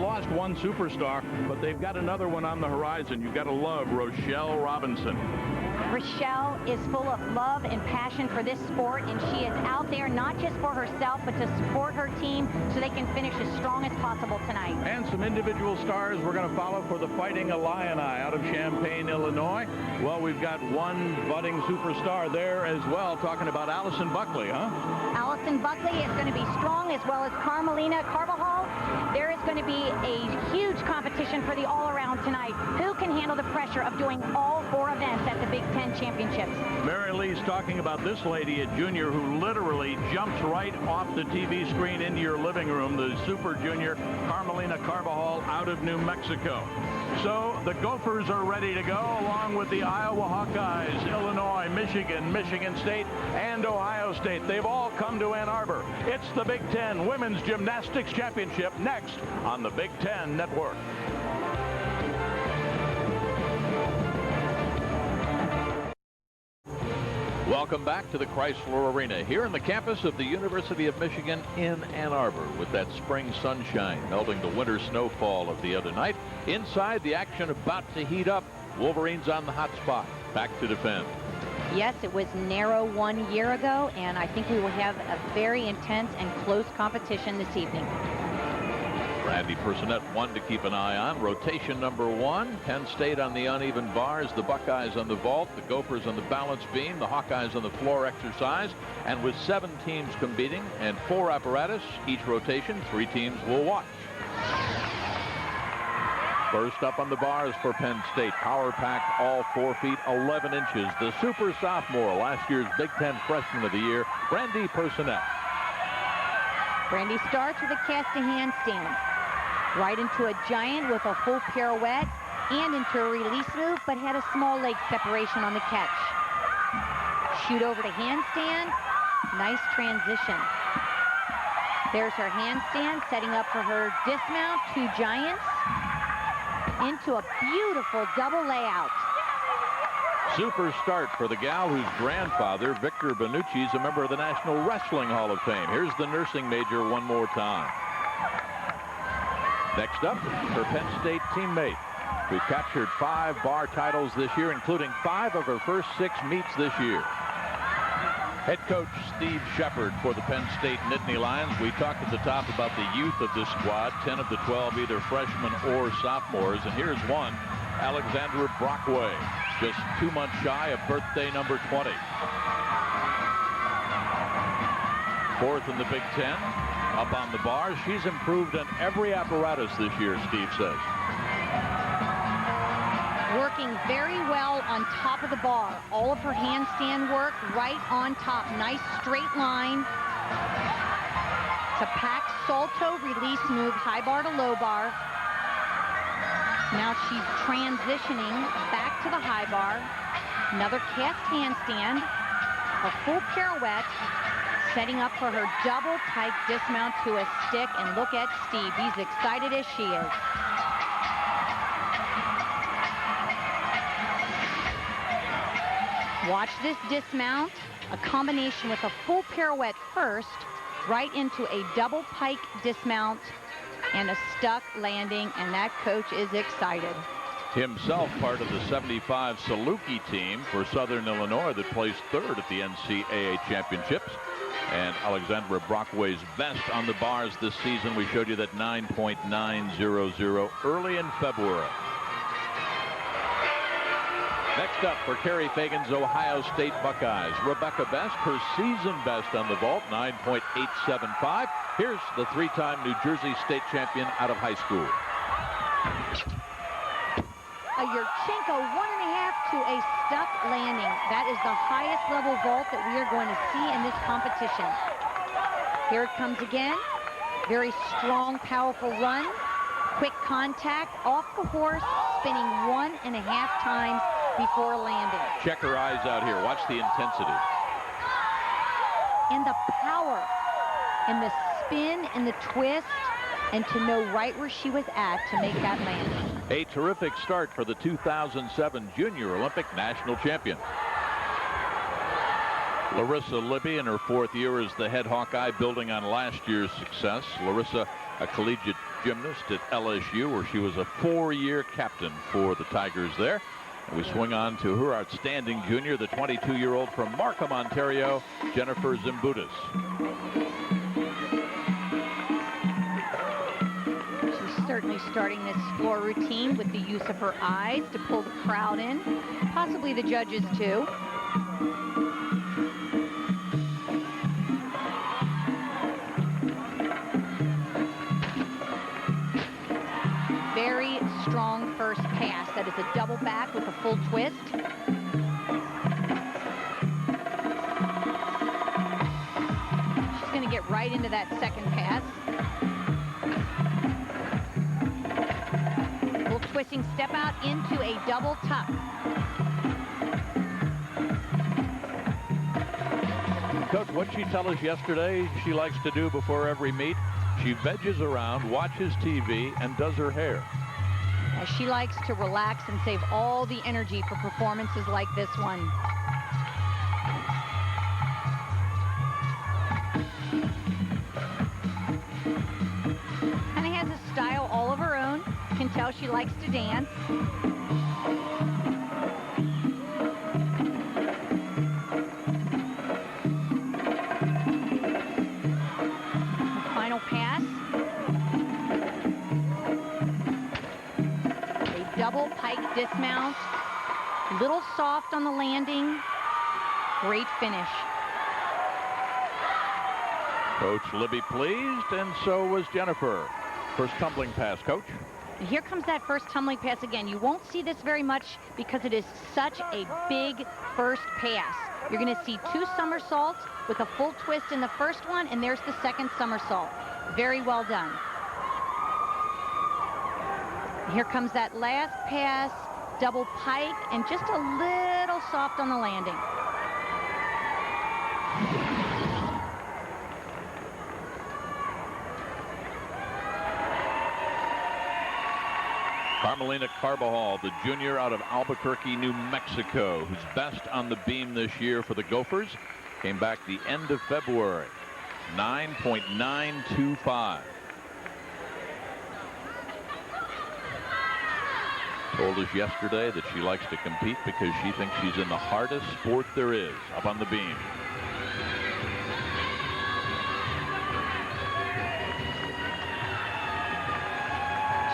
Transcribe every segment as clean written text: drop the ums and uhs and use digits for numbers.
lost one superstar, but they've got another one on the horizon. You've got to love Rochelle Robinson. Rochelle is full of love and passion for this sport, and she is out there not just for herself, but to support her team so they can finish as strong as possible tonight. And some individual stars we're going to follow for the Fighting Illini out of Champaign, Illinois. Well, we've got one budding superstar there as well, talking about Allison Buckley, huh? Allison Buckley is going to be strong, as well as Carmelina Carbajal. There is going to be a huge competition for the all-around tonight. Who can handle the pressure of doing all 4 events at the Big Ten Championships? Mary Lee's talking about this lady at junior who literally jumps right off the TV screen into your living room, the super junior Carmelina Carbajal out of New Mexico. So the Gophers are ready to go, along with the Iowa Hawkeyes, Illinois, Michigan, Michigan State, and Ohio State. They've all come to Ann Arbor. It's the Big Ten Women's Gymnastics Championship next on the Big Ten Network. Welcome back to the Chrysler Arena here in the campus of the University of Michigan in Ann Arbor, with that spring sunshine melting the winter snowfall of the other night. Inside, the action about to heat up. Wolverines on the hot spot, back to defend. Yes, it was narrow 1 year ago, and I think we will have a very intense and close competition this evening. Randy Personette, one to keep an eye on. Rotation number 1. Penn State on the uneven bars, the Buckeyes on the vault, the Gophers on the balance beam, the Hawkeyes on the floor exercise. And with 7 teams competing and 4 apparatus, each rotation, 3 teams will watch. First up on the bars for Penn State, power pack, all 4 feet 11 inches. The super sophomore, last year's Big Ten Freshman of the Year, Randy Personette. Brandy starts with a cast to handstand, right into a giant with a full pirouette and into a release move, but had a small leg separation on the catch. Shoot over to handstand, nice transition. There's her handstand, setting up for her dismount, 2 giants, into a beautiful double layout. Super start for the gal whose grandfather, Victor Benucci, is a member of the National Wrestling Hall of Fame. Here's the nursing major one more time. Next up, her Penn State teammate, who captured 5 bar titles this year, including 5 of her first 6 meets this year. Head coach Steve Shepard for the Penn State Nittany Lions. We talked at the top about the youth of this squad, 10 of the 12 either freshmen or sophomores. And here's one, Alexandra Brockway, just 2 months shy of birthday number 20. 4th in the Big Ten, up on the bars. She's improved in every apparatus this year, Steve says. Working very well on top of the bar. All of her handstand work right on top. Nice straight line. To pack salto release move, high bar to low bar. Now she's transitioning back to the high bar. Another cast handstand. A full pirouette. Setting up for her double pike dismount to a stick. And look at Steve. He's excited as she is. Watch this dismount, a combination with a full pirouette first, right into a double pike dismount and a stuck landing, and that coach is excited. Himself part of the 75 Saluki team for Southern Illinois that placed 3rd at the NCAA Championships. And Alexandra Brockway's best on the bars this season. We showed you that 9.900 early in February. Next up for Kerry Fagan's Ohio State Buckeyes, Rebecca Best, her season best on the vault, 9.875. Here's the 3-time New Jersey State champion out of high school. A Yurchenko 1.5 to a stuck landing. That is the highest level vault that we are going to see in this competition. Here it comes again. Very strong, powerful run. Quick contact off the horse, spinning 1.5 times before landing. Check her eyes out here. Watch the intensity. And the power, and the spin, and the twist, and to know right where she was at to make that landing. A terrific start for the 2007 Junior Olympic national champion. Larissa Libby in her 4th year as the head Hawkeye, building on last year's success. Larissa a collegiate gymnast at LSU, where she was a 4-year captain for the Tigers there. And we swing on to her outstanding junior, the 22-year-old from Markham, Ontario, Jennifer Zimbutis. She's certainly starting this floor routine with the use of her eyes to pull the crowd in, possibly the judges too. Very strong first pass. That is a double back with a full twist. She's going to get right into that second pass. Little twisting step out into a double tuck. Coach, what she told us yesterday she likes to do before every meet? She veges around, watches TV, and does her hair. She likes to relax and save all the energy for performances like this one. Kind of has a style all of her own. You can tell she likes to dance. Pass. A double pike dismount. Little soft on the landing. Great finish. Coach Libby pleased, and so was Jennifer. First tumbling pass, Coach. Here comes that first tumbling pass again. You won't see this very much because it is such a big first pass. You're going to see 2 somersaults with a full twist in the first one, and there's the second somersault. Very well done. Here comes that last pass, double pike, and just a little soft on the landing. Carmelina Carbajal, the junior out of Albuquerque, New Mexico, who's best on the beam this year for the Gophers, came back the end of February. 9.925. Told us yesterday that she likes to compete because she thinks she's in the hardest sport there is, up on the beam.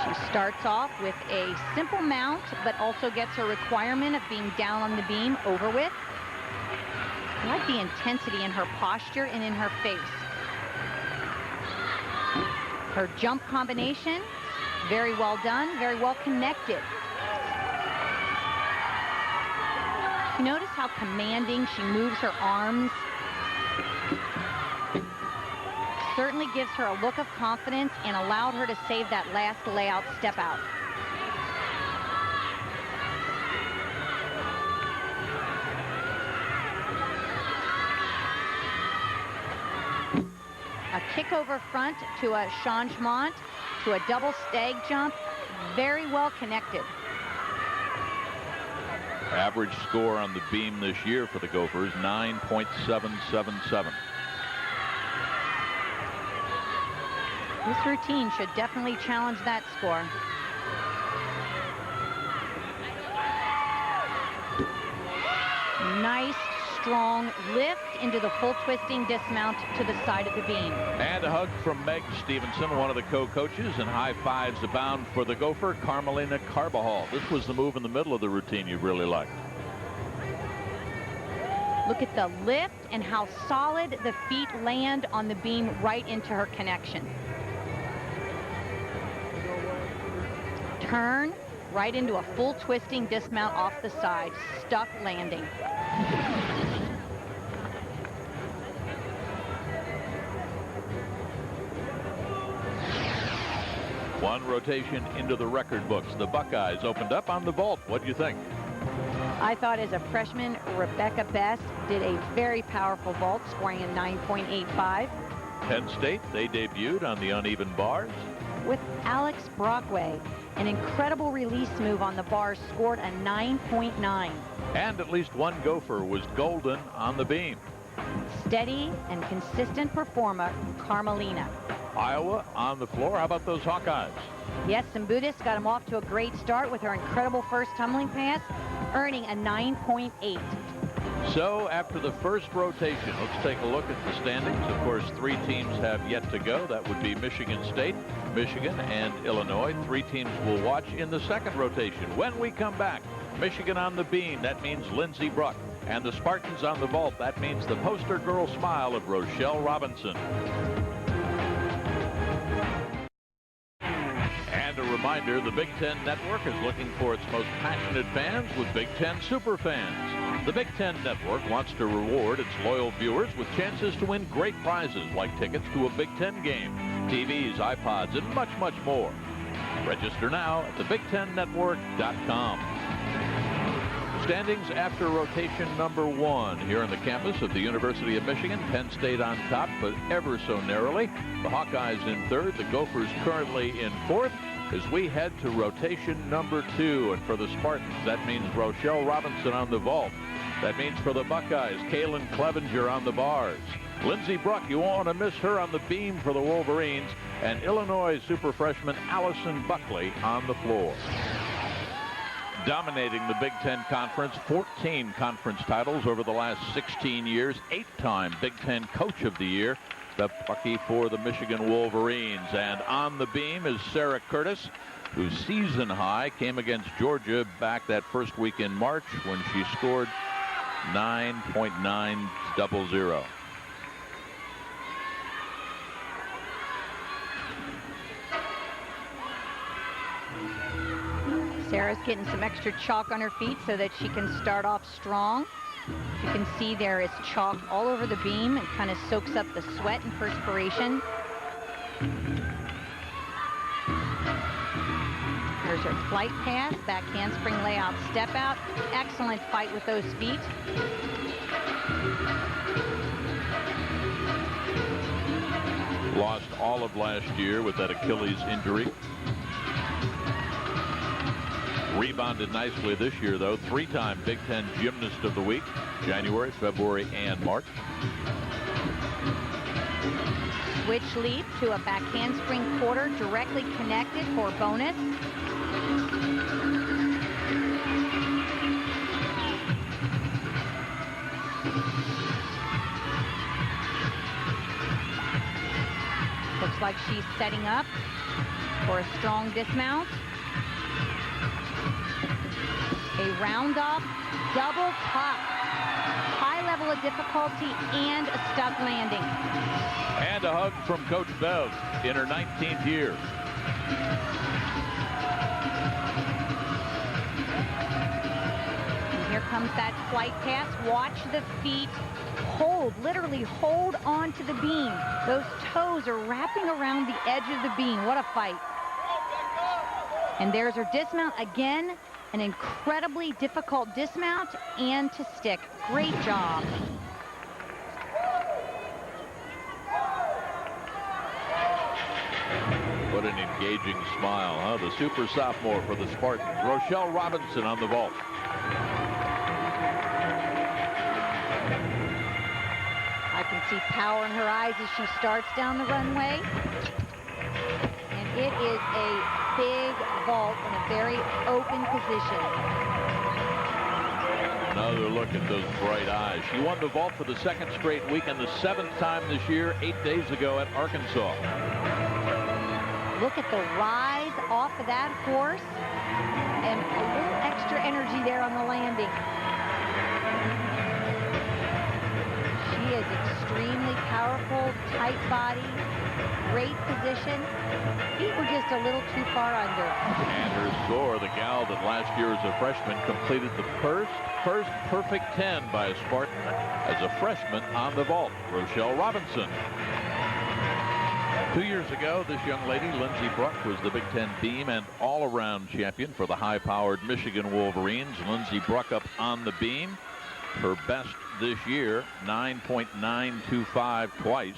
She starts off with a simple mount, but also gets a requirement of being down on the beam over with. I like the intensity in her posture and in her face. Her jump combination, very well done, very well connected. You notice how commanding she moves her arms. Certainly gives her a look of confidence and allowed her to save that last layout step out. A kick over front to a changement, to a double stag jump. Very well connected. Average score on the beam this year for the Gophers, 9.777. This routine should definitely challenge that score. Nice, strong lift into the full twisting dismount to the side of the beam. And a hug from Meg Stevenson, one of the co-coaches, and high fives abound for the Gopher, Carmelina Carbajal. This was the move in the middle of the routine you really liked. Look at the lift and how solid the feet land on the beam right into her connection. Turn right into a full twisting dismount off the side, stuck landing. One rotation into the record books. The Buckeyes opened up on the vault. What do you think? I thought as a freshman, Rebecca Best did a very powerful vault, scoring a 9.85. Penn State, they debuted on the uneven bars. With Alex Brockway, an incredible release move on the bars, scored a 9.9. And at least one Gopher was golden on the beam. Steady and consistent performer, Carmelina. Iowa on the floor. How about those Hawkeyes? Yes, Sambutis got him off to a great start with her incredible first tumbling pass, earning a 9.8. So after the first rotation, let's take a look at the standings. Of course, 3 teams have yet to go. That would be Michigan State, Michigan, and Illinois. 3 teams will watch in the second rotation. When we come back, Michigan on the beam. That means Lindsey Bruck. And the Spartans on the vault. That means the poster girl smile of Rochelle Robinson. And a reminder, the Big Ten Network is looking for its most passionate fans with Big Ten super fans. The Big Ten Network wants to reward its loyal viewers with chances to win great prizes like tickets to a Big Ten game, TVs, iPods, and much, much more. Register now at thebigtennetwork.com. Standings after rotation number 1 here on the campus of the University of Michigan. Penn State on top, but ever so narrowly. The Hawkeyes in 3rd, the Gophers currently in 4th. As we head to rotation number 2, and for the Spartans, that means Rochelle Robinson on the vault. That means for the Buckeyes, Kaylin Clevenger on the bars. Lindsey Bruck, you won't want to miss her on the beam for the Wolverines. And Illinois super freshman Allison Buckley on the floor. Dominating the Big Ten Conference, 14 conference titles over the last 16 years, 8-time Big Ten Coach of the Year, the Bucky for the Michigan Wolverines. And on the beam is Sarah Curtis, whose season high came against Georgia back that first week in March when she scored 9.900. Sarah's getting some extra chalk on her feet so that she can start off strong. You can see there is chalk all over the beam. It kind of soaks up the sweat and perspiration. There's her flight pass, back handspring layout, step out. Excellent fight with those feet. Lost all of last year with that Achilles injury. Rebounded nicely this year, though. 3-time Big Ten Gymnast of the Week, January, February, and March. Switch leap to a back handspring quarter directly connected for bonus. Looks like she's setting up for a strong dismount. A round off, double top. High level of difficulty and a stuck landing. And a hug from Coach Bev in her 19th year. And here comes that flight pass. Watch the feet hold, literally hold on to the beam. Those toes are wrapping around the edge of the beam. What a fight. And there's her dismount again. An incredibly difficult dismount and to stick. Great job. What an engaging smile, huh? The super sophomore for the Spartans, Rochelle Robinson on the vault. I can see power in her eyes as she starts down the runway. And it is a big vault in a very open position. Another look at those bright eyes. She won the vault for the 2nd straight week and the 7th time this year, 8 days ago at Arkansas. Look at the rise off of that horse and a little extra energy there on the landing. She is extremely powerful, tight body, great position. Feet were just a little too far under. And her score, the gal that last year as a freshman completed the first perfect 10 by a Spartan as a freshman on the vault, Rochelle Robinson. 2 years ago, this young lady, Lindsey Bruck, was the Big Ten beam and all-around champion for the high-powered Michigan Wolverines. Lindsey Bruck up on the beam. Her best this year, 9.925 twice.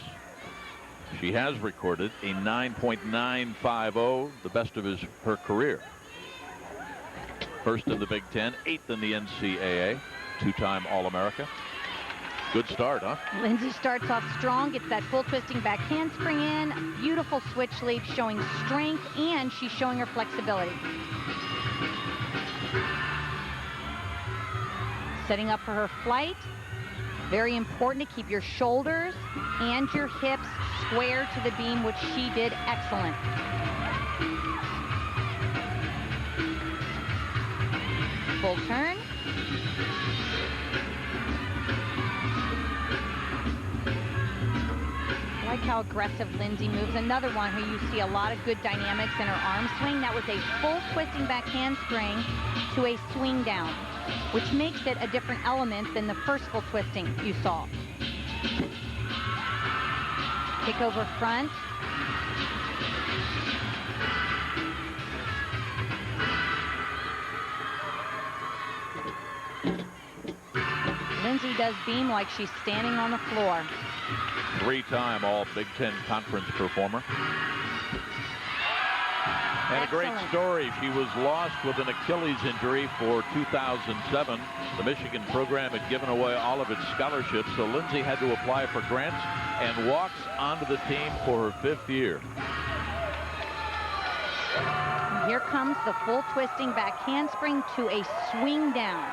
She has recorded a 9.950, the best of her career. First in the Big Ten, 8th in the NCAA, 2-time All-America. Good start, huh? Lindsay starts off strong, gets that full twisting back handspring in. A beautiful switch leap showing strength, and she's showing her flexibility. Setting up for her flight. Very important to keep your shoulders and your hips square to the beam, which she did excellent. Full turn. I like how aggressive Lindsay moves. Another one who you see a lot of good dynamics in her arm swing. That was a full twisting back handspring to a swing down, which makes it a different element than the first full twisting you saw. Kick over front. Lindsay does beam like she's standing on the floor. Three-time all Big Ten Conference performer. And a great story. She was lost with an Achilles injury for 2007. The Michigan program had given away all of its scholarships, so Lindsay had to apply for grants and walks onto the team for her 5th year. Here comes the full twisting back handspring to a swing down.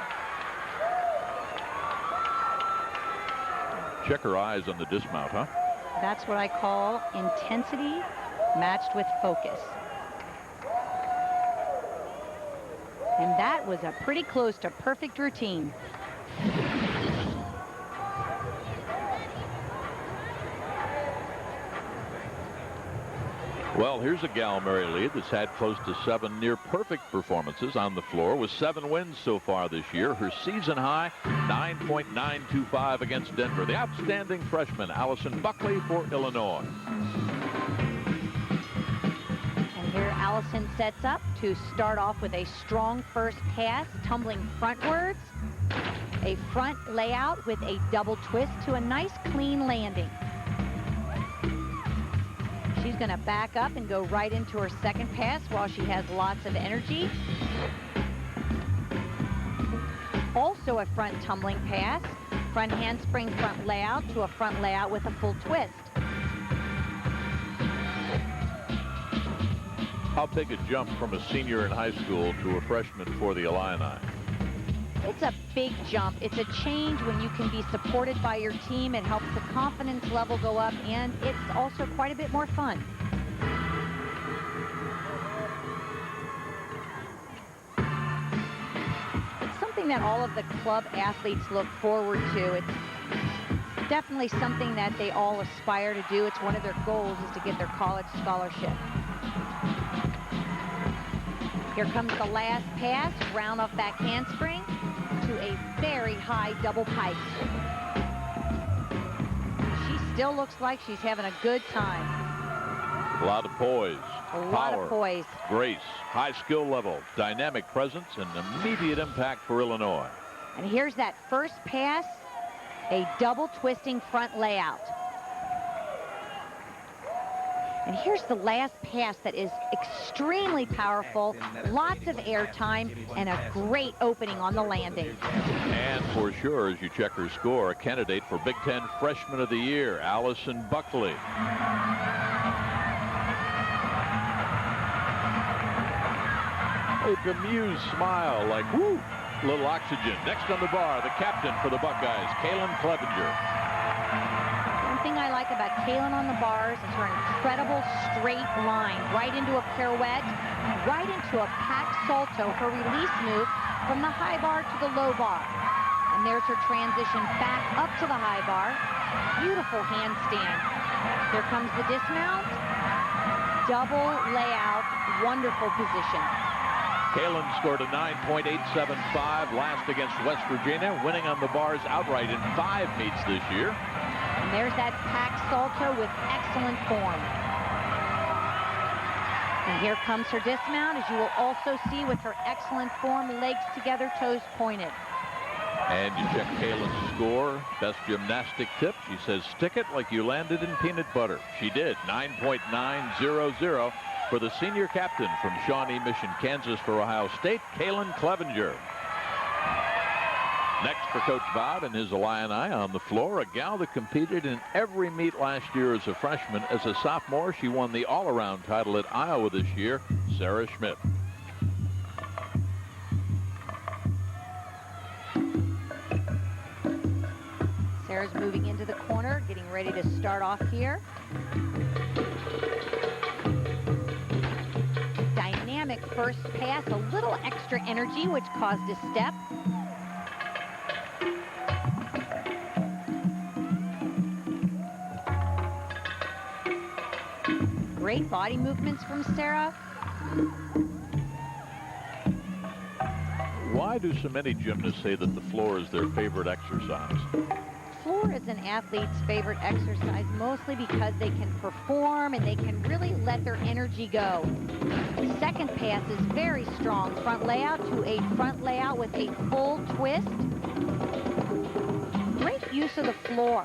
Check her eyes on the dismount, huh? That's what I call intensity matched with focus. And that was a pretty close to perfect routine. Well, here's a gal, Mary Lee, that's had close to 7 near-perfect performances on the floor with 7 wins so far this year. Her season high, 9.925 against Denver. The outstanding freshman, Allison Buckley for Illinois. And here Allison sets up to start off with a strong first pass, tumbling frontwards. A front layout with a double twist to a nice clean landing. She's going to back up and go right into her second pass while she has lots of energy. Also a front tumbling pass, front handspring, front layout to a front layout with a full twist. How big a jump from a senior in high school to a freshman for the Illini? It's a big jump. It's a change when you can be supported by your team. It helps the confidence level go up, and it's also quite a bit more fun. It's something that all of the club athletes look forward to. It's definitely something that they all aspire to do. It's one of their goals is to get their college scholarship. Here comes the last pass, round off back handspring to a very high double pike. She still looks like she's having a good time. A lot of poise, lot of poise, grace, high skill level, dynamic presence, and immediate impact for Illinois. And here's that first pass, a double twisting front layout. And here's the last pass that is extremely powerful, lots of air time, and a great opening on the landing. And for sure, as you check her score, a candidate for Big Ten Freshman of the Year, Allison Buckley. A bemused smile like, woo, little oxygen. Next on the bar, the captain for the Buckeyes, Kaylin Clevenger. One thing I like about Kaylin on the bars is her incredible straight line, right into a pirouette, right into a pack salto, her release move from the high bar to the low bar. And there's her transition back up to the high bar. Beautiful handstand. Here comes the dismount. Double layout, wonderful position. Kaylin scored a 9.875 last against West Virginia, winning on the bars outright in 5 meets this year. And there's that pack salto with excellent form. And here comes her dismount, as you will also see with her excellent form, legs together, toes pointed. And you check Kaylin's score, best gymnastic tip. She says, stick it like you landed in peanut butter. She did, 9.900 for the senior captain from Shawnee Mission, Kansas for Ohio State, Kaylin Clevenger. Next for Coach Bob and his Illini on the floor, a gal that competed in every meet last year as a freshman. As a sophomore, she won the all-around title at Iowa this year, Sarah Schmidt. Sarah's moving into the corner, getting ready to start off here. Dynamic first pass, a little extra energy, which caused a step. Great body movements from Sarah. Why do so many gymnasts say that the floor is their favorite exercise? Floor is an athlete's favorite exercise, mostly because they can perform and they can really let their energy go. The second pass is very strong. Front layout to a front layout with a full twist. Great use of the floor.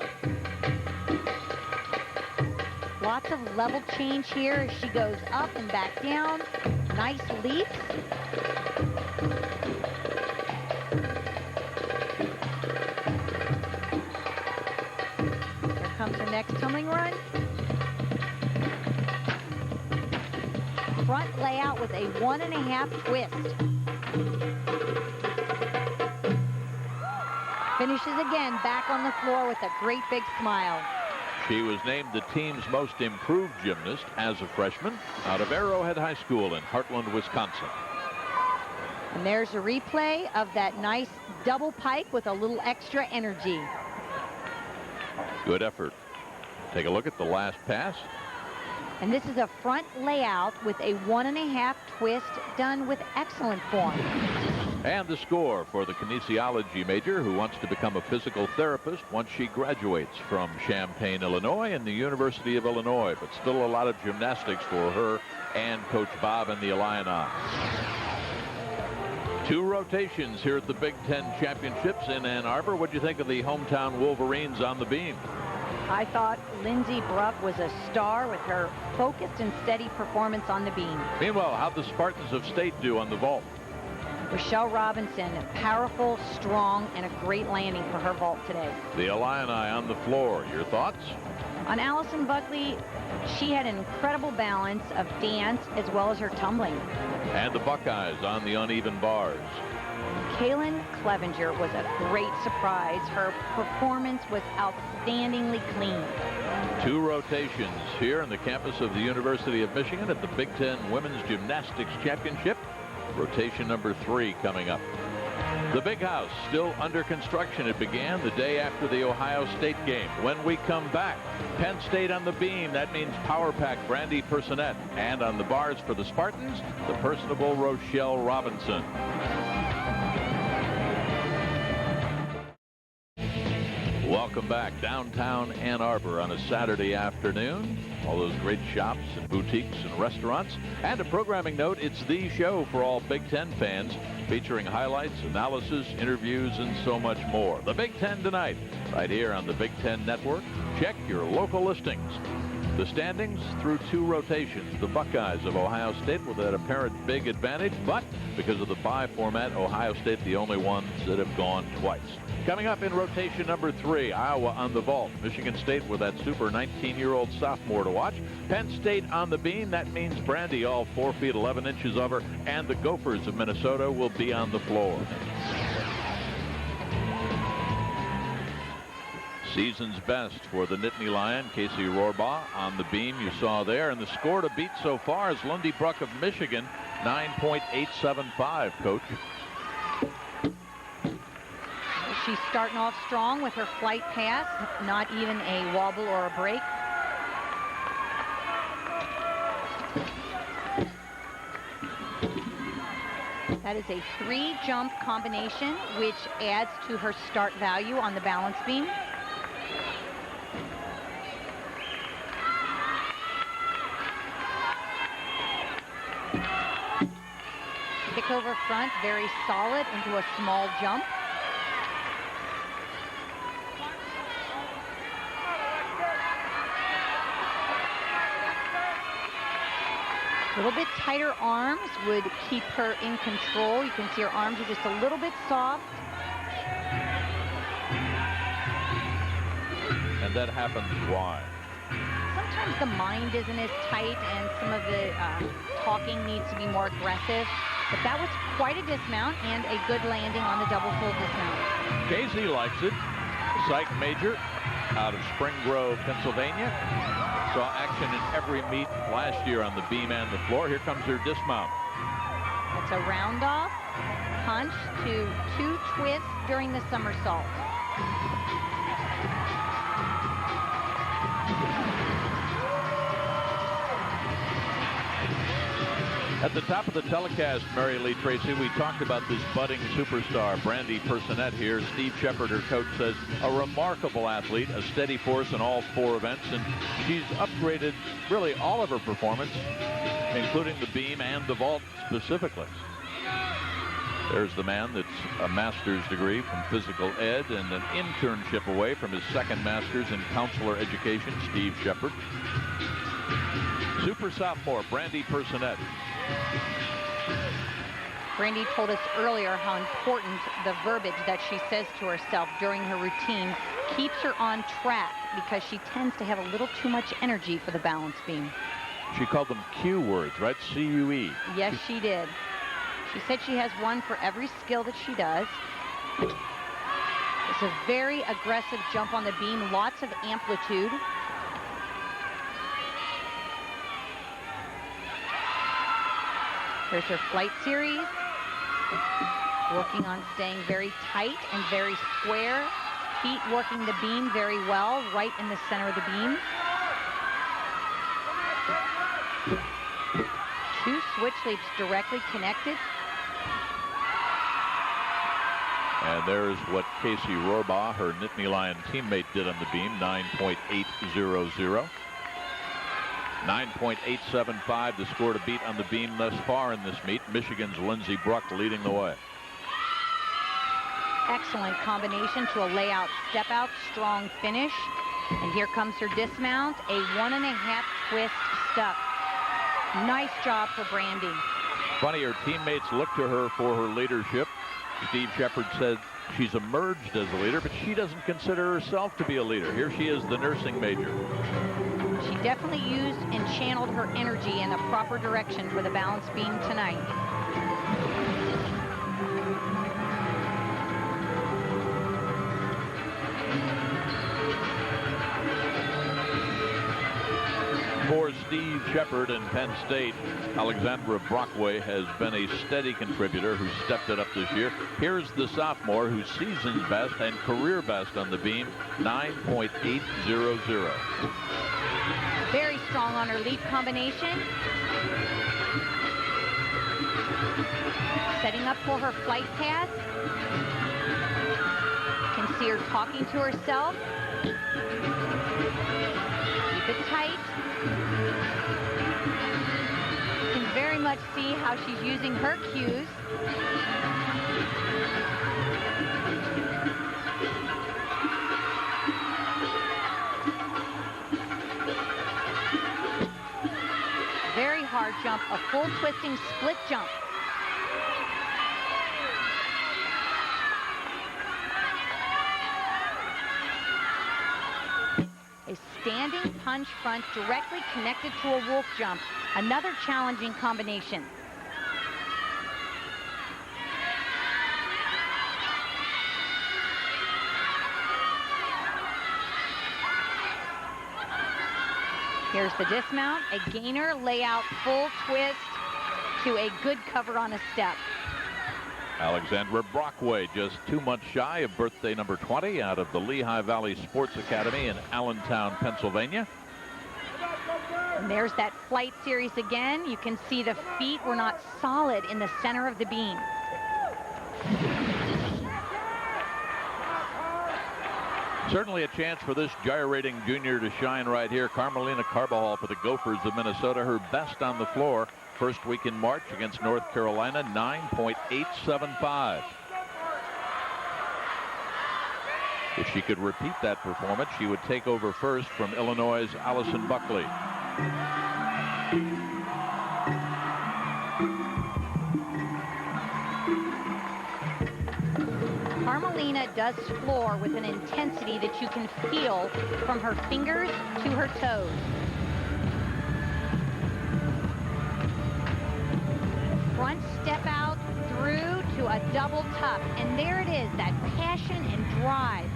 Lots of level change here as she goes up and back down. Nice leaps. Here comes her next tumbling run. Front layout with a 1.5 twist. Finishes again back on the floor with a great big smile. She was named the team's most improved gymnast as a freshman out of Arrowhead High School in Heartland, Wisconsin. And there's a replay of that nice double pike with a little extra energy. Good effort. Take a look at the last pass. And this is a front layout with a 1.5 twist done with excellent form. And the score for the kinesiology major who wants to become a physical therapist once she graduates from Champaign, Illinois and the University of Illinois. But still a lot of gymnastics for her and Coach Bob and the Illini. 2 rotations here at the Big Ten Championships in Ann Arbor. What do you think of the hometown Wolverines on the beam? I thought Lindsey Bruck was a star with her focused and steady performance on the beam. Meanwhile, how'd the Spartans of State do on the vault? Rochelle Robinson, powerful, strong, and a great landing for her vault today. The Illini on the floor. Your thoughts? On Allison Buckley, she had an incredible balance of dance as well as her tumbling. And the Buckeyes on the uneven bars. Kaylin Clevenger was a great surprise. Her performance was outstandingly clean. 2 rotations here on the campus of the University of Michigan at the Big Ten Women's Gymnastics Championship. Rotation number 3 coming up. The Big House still under construction. It began the day after the Ohio State game. When we come back, Penn State on the beam. That means power pack Brandy Personette. And on the bars for the Spartans, the personable Rochelle Robinson. Welcome back. Downtown Ann Arbor on a Saturday afternoon. All those great shops and boutiques and restaurants. And a programming note, it's the show for all Big Ten fans, featuring highlights, analysis, interviews, and so much more. The Big Ten tonight, right here on the Big Ten Network. Check your local listings. The standings through 2 rotations. The Buckeyes of Ohio State with that apparent big advantage, but because of the bye format, Ohio State the only ones that have gone twice. Coming up in rotation number 3, Iowa on the vault. Michigan State with that super 19-year-old sophomore to watch. Penn State on the beam. That means Brandy, all 4 feet 11 inches of her, and the Gophers of Minnesota will be on the floor. Season's best for the Nittany Lion, Casey Rohrbaugh on the beam you saw there. And the score to beat so far is Lindy Bruck of Michigan, 9.875, Coach. She's starting off strong with her flight pass, not even a wobble or a break. That is a 3-jump combination, which adds to her start value on the balance beam. Kick over front, very solid into a small jump. A little bit tighter arms would keep her in control. You can see her arms are just a little bit soft. that happens, why? Sometimes the mind isn't as tight, and some of the talking needs to be more aggressive. But that was quite a dismount and a good landing on the double full dismount. Casey likes it. Psych Major out of Spring Grove, Pennsylvania. Saw action in every meet last year on the beam and the floor. Here comes her dismount. It's a round off punch to 2 twists during the somersault. At the top of the telecast, Mary Lee Tracy, we talked about this budding superstar, Brandy Personette here. Steve Shepard, her coach, says a remarkable athlete, a steady force in all 4 events, and she's upgraded really all of her performance, including the beam and the vault specifically. There's the man that's a master's degree from physical ed and an internship away from his second master's in counselor education, Steve Shepard. Super sophomore, Brandy Personette. Brandy told us earlier how important the verbiage that she says to herself during her routine keeps her on track, because she tends to have a little too much energy for the balance beam. She called them Q words, right? C-U-E. Yes, she did. She said she has one for every skill that she does. It's a very aggressive jump on the beam, lots of amplitude. Here's her flight series. Working on staying very tight and very square. Feet working the beam very well, right in the center of the beam. 2 switch leaps directly connected. And there's what Casey Rohrbaugh, her Nittany Lion teammate, did on the beam, 9.800. 9.875 the score to beat on the beam thus far in this meet. Michigan's Lindsey Bruck leading the way. Excellent combination to a layout step out, strong finish. And here comes her dismount, a 1.5 twist stuck. Nice job for Brandy. Funny, her teammates look to her for her leadership. Steve Shepard said she's emerged as a leader, but she doesn't consider herself to be a leader. Here she is, the nursing major. She definitely used and channeled her energy in the proper direction for the balance beam tonight. For Steve Shepard and Penn State, Alexandra Brockway has been a steady contributor who stepped it up this year. Here's the sophomore who's season's best and career best on the beam, 9.800. Very strong on her leap combination. Setting up for her flight pass. You can see her talking to herself. Keep it tight. You can very much see how she's using her cues. Very hard jump, a full twisting split jump. A standing punch front directly connected to a wolf jump. Another challenging combination. Here's the dismount, a gainer, layout, full twist to a good cover on a step. Alexandra Brockway, just 2 months shy of birthday number 20, out of the Lehigh Valley Sports Academy in Allentown, Pennsylvania. And there's that flight series again. You can see the feet were not solid in the center of the beam. Certainly a chance for this gyrating junior to shine right here. Carmelina Carbajal for the Gophers of Minnesota, her best on the floor. First week in March against North Carolina, 9.875. If she could repeat that performance, she would take over first from Illinois' Allison Buckley. Carmelina Carmelina does floor with an intensity that you can feel from her fingers to her toes. Front step out through to a double tuck. And there it is, that passion and drive.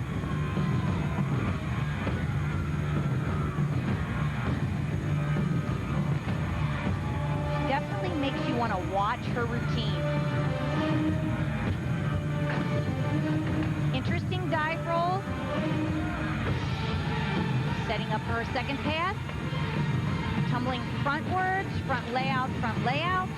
Definitely makes you want to watch her routine. Interesting dive roll. Setting up her second pass. Tumbling frontwards, front layout, front layout.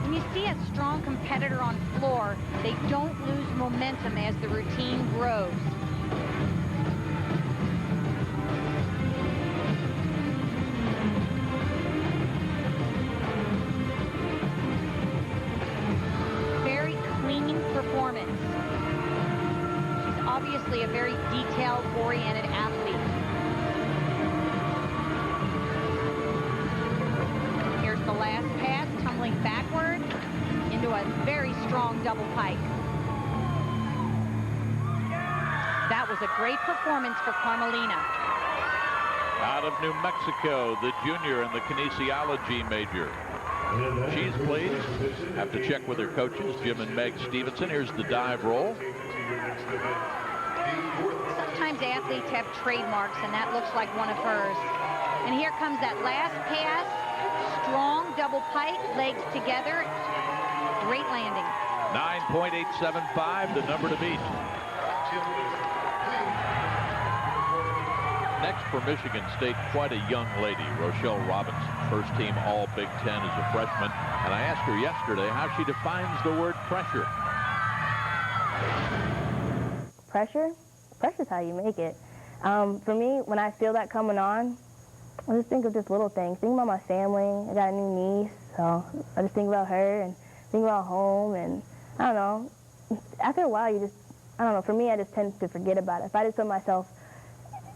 When you see a strong competitor on floor, they don't lose momentum as the routine grows. Performance. She's obviously a very detail-oriented athlete. Here's the last pass, tumbling backward into a very strong double pike. That was a great performance for Carmelina. Out of New Mexico, the junior in the kinesiology major. She's pleased. Have to check with her coaches, Jim and Meg Stevenson. Here's the dive roll. Sometimes athletes have trademarks, and that looks like one of hers. And here comes that last pass. Strong double pike, legs together. Great landing. 9.875, the number to beat. Next for Michigan State, quite a young lady, Rochelle Robinson, first team all Big Ten as a freshman. And I asked her yesterday how she defines the word pressure. Pressure? Pressure's how you make it. For me, when I feel that coming on, I just think of just little things. Think about my family. I got a new niece, so I just think about her and think about home. And I don't know. After a while, you just, I don't know. For me, I just tend to forget about it. If I just put myself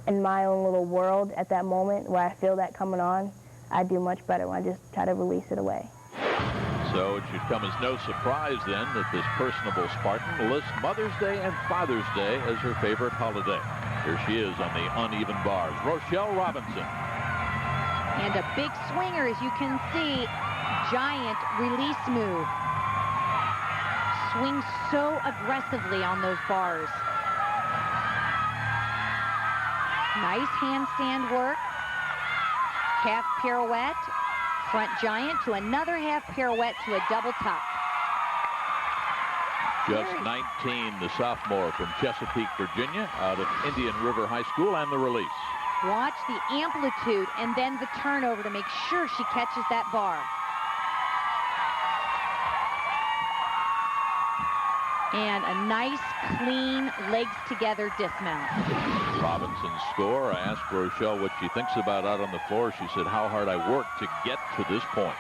in my own little world at that moment where I feel that coming on, I do much better when I just try to release it away. So it should come as no surprise then that this personable Spartan lists Mother's Day and Father's Day as her favorite holiday. Here she is on the uneven bars, Rochelle Robinson. And a big swinger, as you can see, giant release move. Swings so aggressively on those bars. Nice handstand work. Half pirouette. Front giant to another half pirouette to a double tuck. Just 19, the sophomore from Chesapeake, Virginia, out of Indian River High School, and the release. Watch the amplitude and then the turnover to make sure she catches that bar. And a nice, clean, legs together dismount. Robinson's score. I asked Rochelle what she thinks about out on the floor. She said how hard I worked to get to this point.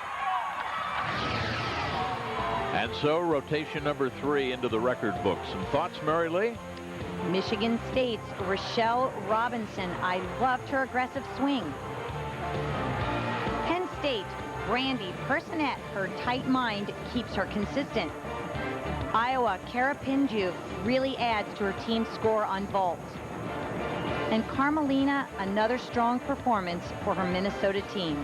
And so rotation number 3 into the record book. Some thoughts, Mary Lee? Michigan State's Rochelle Robinson. I loved her aggressive swing. Penn State, Brandy Personette. Her tight mind keeps her consistent. Iowa, Kara Pinju really adds to her team's score on vault. And Carmelina, another strong performance for her Minnesota team.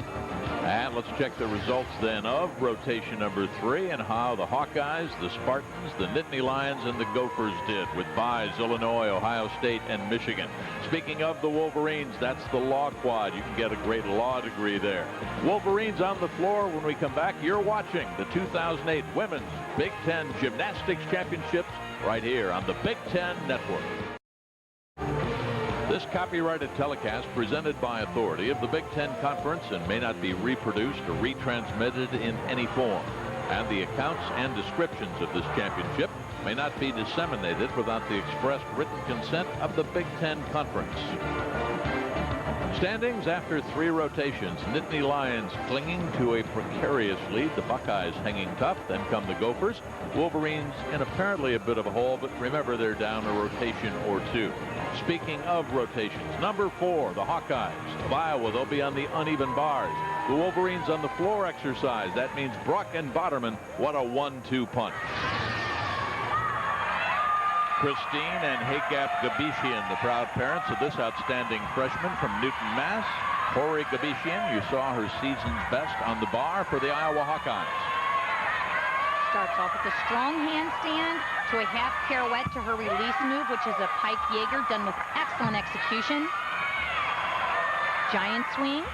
And let's check the results then of rotation number 3 and how the Hawkeyes, the Spartans, the Nittany Lions, and the Gophers did with Vise, Illinois, Ohio State, and Michigan. Speaking of the Wolverines, that's the law quad. You can get a great law degree there. Wolverines on the floor. When we come back, you're watching the 2008 Women's Big Ten Gymnastics Championships right here on the Big Ten Network. This copyrighted telecast presented by authority of the Big Ten Conference and may not be reproduced or retransmitted in any form. And the accounts and descriptions of this championship may not be disseminated without the expressed written consent of the Big Ten Conference. Standings after 3 rotations. Nittany Lions clinging to a precarious lead. The Buckeyes hanging tough. Then come the Gophers. Wolverines in apparently a bit of a hole, but remember they're down a rotation or 2. Speaking of rotations, number 4, the Hawkeyes of Iowa. They'll be on the uneven bars. The Wolverines on the floor exercise. That means Bruck and Botterman. What a 1-2 punch. Christine and Hagap Gabishian, the proud parents of this outstanding freshman from Newton, Mass. Hori Gabishian, you saw her season's best on the bar for the Iowa Hawkeyes. Starts off with a strong handstand to a half pirouette to her release move, which is a pike Jaeger done with excellent execution. Giant swing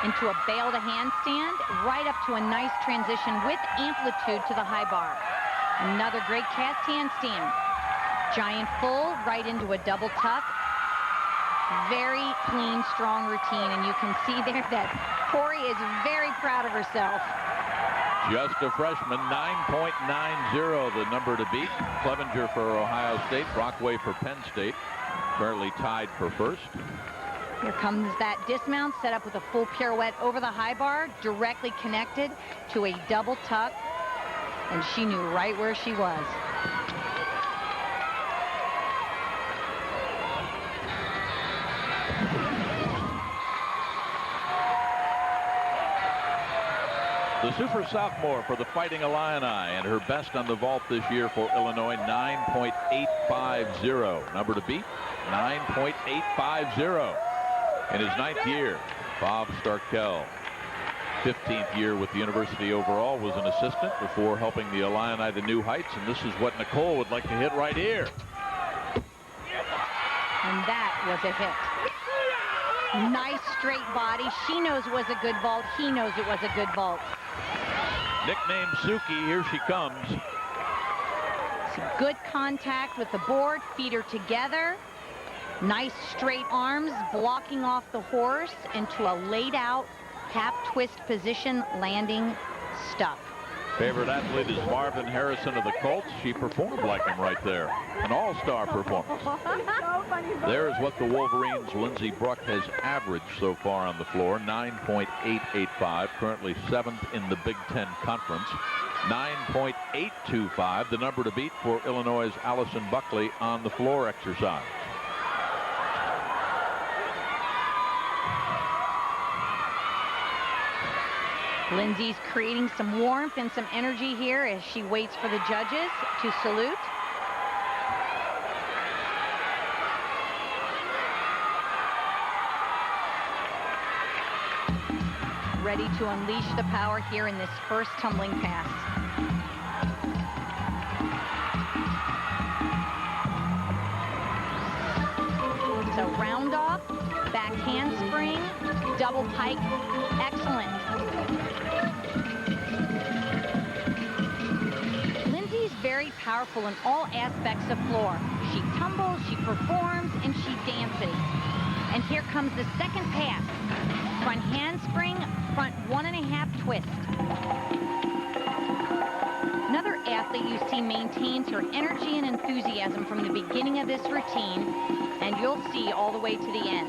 into a bail to handstand, right up to a nice transition with amplitude to the high bar. Another great cast handstand. Giant full right into a double tuck. Very clean, strong routine, and you can see there that Hori is very proud of herself. Just a freshman, 9.90, the number to beat. Clevenger for Ohio State, Brockway for Penn State, currently tied for first. Here comes that dismount, set up with a full pirouette over the high bar, directly connected to a double tuck, and she knew right where she was. The super sophomore for the Fighting Illini, and her best on the vault this year for Illinois, 9.850. Number to beat, 9.850. In his 9th year, Bob Starkel, 15th year with the university overall, was an assistant before helping the Illini to new heights, and this is what Nicole would like to hit right here. And that was a hit. Nice straight body. She knows it was a good vault. He knows it was a good vault. Nicknamed Suki, here she comes. Good contact with the board. Feet are together. Nice straight arms blocking off the horse into a laid out half twist position, landing stuff. Favorite athlete is Marvin Harrison of the Colts. She performed like him right there. An all-star performance. There's what the Wolverines' Lindsey Bruck has averaged so far on the floor, 9.885, currently 7th in the Big Ten Conference. 9.825, the number to beat for Illinois' Allison Buckley on the floor exercise. Lindsey's creating some warmth and some energy here as she waits for the judges to salute. Ready to unleash the power here in this first tumbling pass. So round off, back handspring, double pike, excellent. Lindsey's very powerful in all aspects of floor. She tumbles, she performs, and she dances. And here comes the second pass. Front handspring, front 1.5 twist. Another athlete you see maintains her energy and enthusiasm from the beginning of this routine, and you'll see all the way to the end.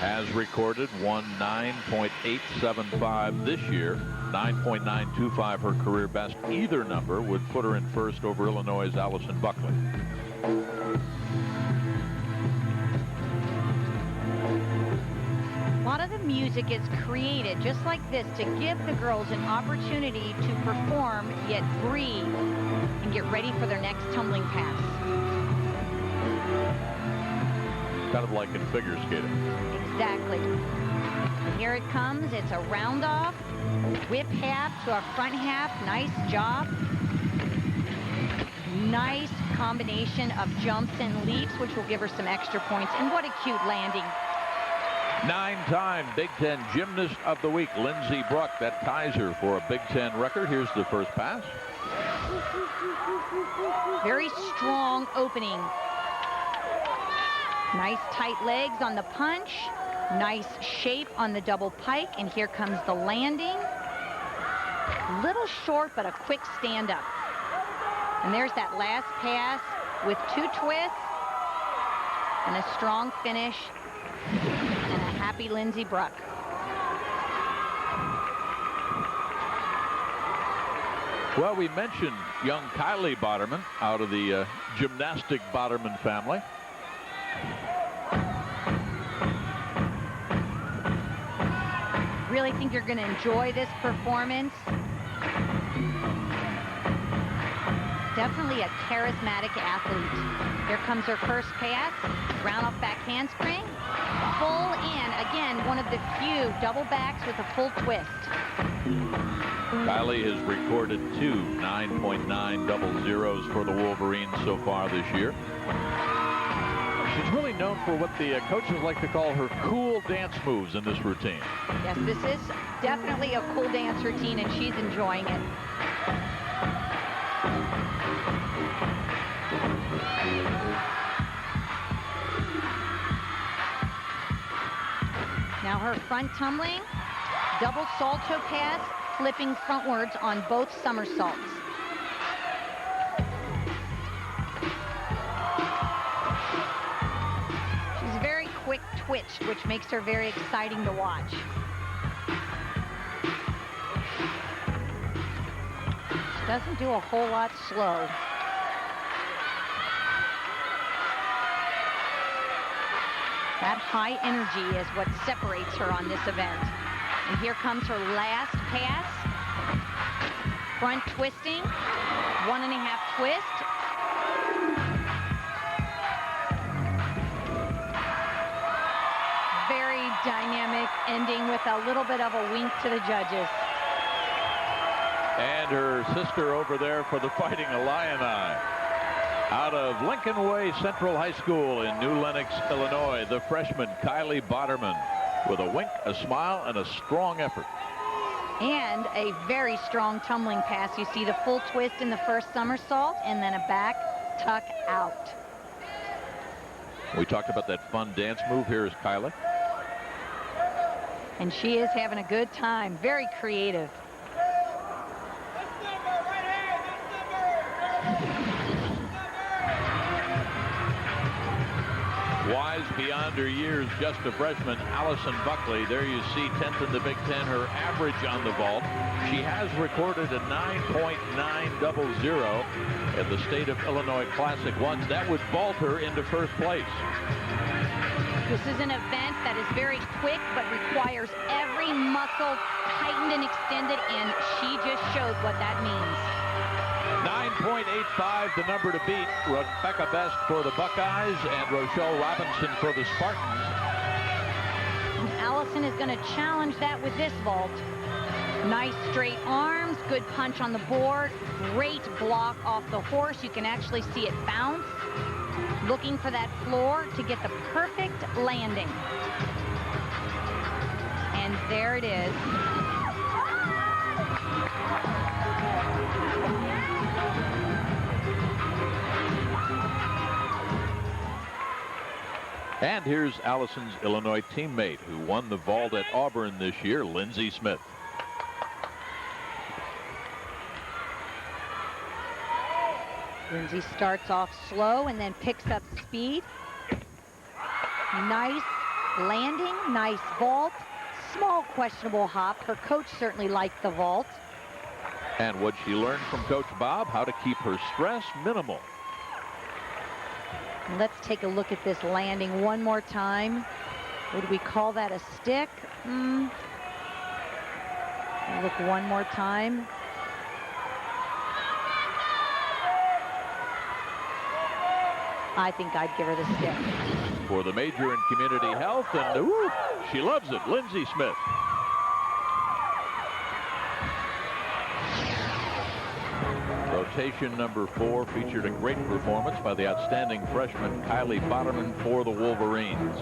Has recorded 9.875 this year, 9.925 her career best. Either number would put her in first over Illinois' Allison Buckley. A lot of the music is created just like this to give the girls an opportunity to perform, yet breathe, and get ready for their next tumbling pass. Kind of like in figure skating. Exactly. Here it comes. It's a round off, whip half to a front half. Nice job. Nice combination of jumps and leaps, which will give her some extra points. And what a cute landing. 9-time Big Ten Gymnast of the Week, Lindsey Bruck. That ties her for a Big Ten record. Here's the first pass. Very strong opening. Nice tight legs on the punch. Nice shape on the double pike. And here comes the landing. Little short, but a quick stand up. And there's that last pass with 2 twists and a strong finish. And a happy Lindsey Bruck. Well, we mentioned young Kylie Boderman out of the gymnastic Boderman family. Really think you're going to enjoy this performance. Definitely a charismatic athlete. Here comes her first pass. Round off back handspring. Full in. Again, one of the few double backs with a full twist. Kylie has recorded 2 9.9 double zeros for the Wolverines so far this year. She's really known for what the coaches like to call her cool dance moves in this routine. Yes, this is definitely a cool dance routine, and she's enjoying it. Now her front tumbling, double salto pass, flipping frontwards on both somersaults. She's very quick twitched, which makes her very exciting to watch. She doesn't do a whole lot slow. That high energy is what separates her on this event. And here comes her last pass. Front twisting, 1.5 twist. Very dynamic ending with a little bit of a wink to the judges. And her sister over there for the Fighting Illini. Out of Lincoln Way Central High School in New Lenox, Illinois, the freshman Kylie Boderman with a wink, a smile, and a strong effort. And a very strong tumbling pass. You see the full twist in the first somersault and then a back tuck out. We talked about that fun dance move. Here is Kylie. And she is having a good time. Very creative. Wise beyond her years, just a freshman, Allison Buckley. There you see 10th in the Big Ten, her average on the vault. She has recorded a 9.9 double zero at the State of Illinois Classic once. That would vault her into first place. This is an event that is very quick but requires every muscle tightened and extended, and she just showed what that means. 9.85, the number to beat. Rebecca Best for the Buckeyes and Rochelle Robinson for the Spartans. And Allison is going to challenge that with this vault. Nice straight arms, good punch on the board, great block off the horse. You can actually see it bounce. Looking for that floor to get the perfect landing. And there it is. And here's Allison's Illinois teammate who won the vault at Auburn this year, Lindsey Smith. Lindsey starts off slow and then picks up speed. Nice landing, nice vault. Small questionable hop. Her coach certainly liked the vault. And what she learned from Coach Bob, how to keep her stress minimal. Let's take a look at this landing one more time. Would we call that a stick? Look one more time. I think I'd give her the stick. For the major in community health, and she loves it, Lindsey Smith. Rotation number 4 featured a great performance by the outstanding freshman Kylie Boderman for the Wolverines.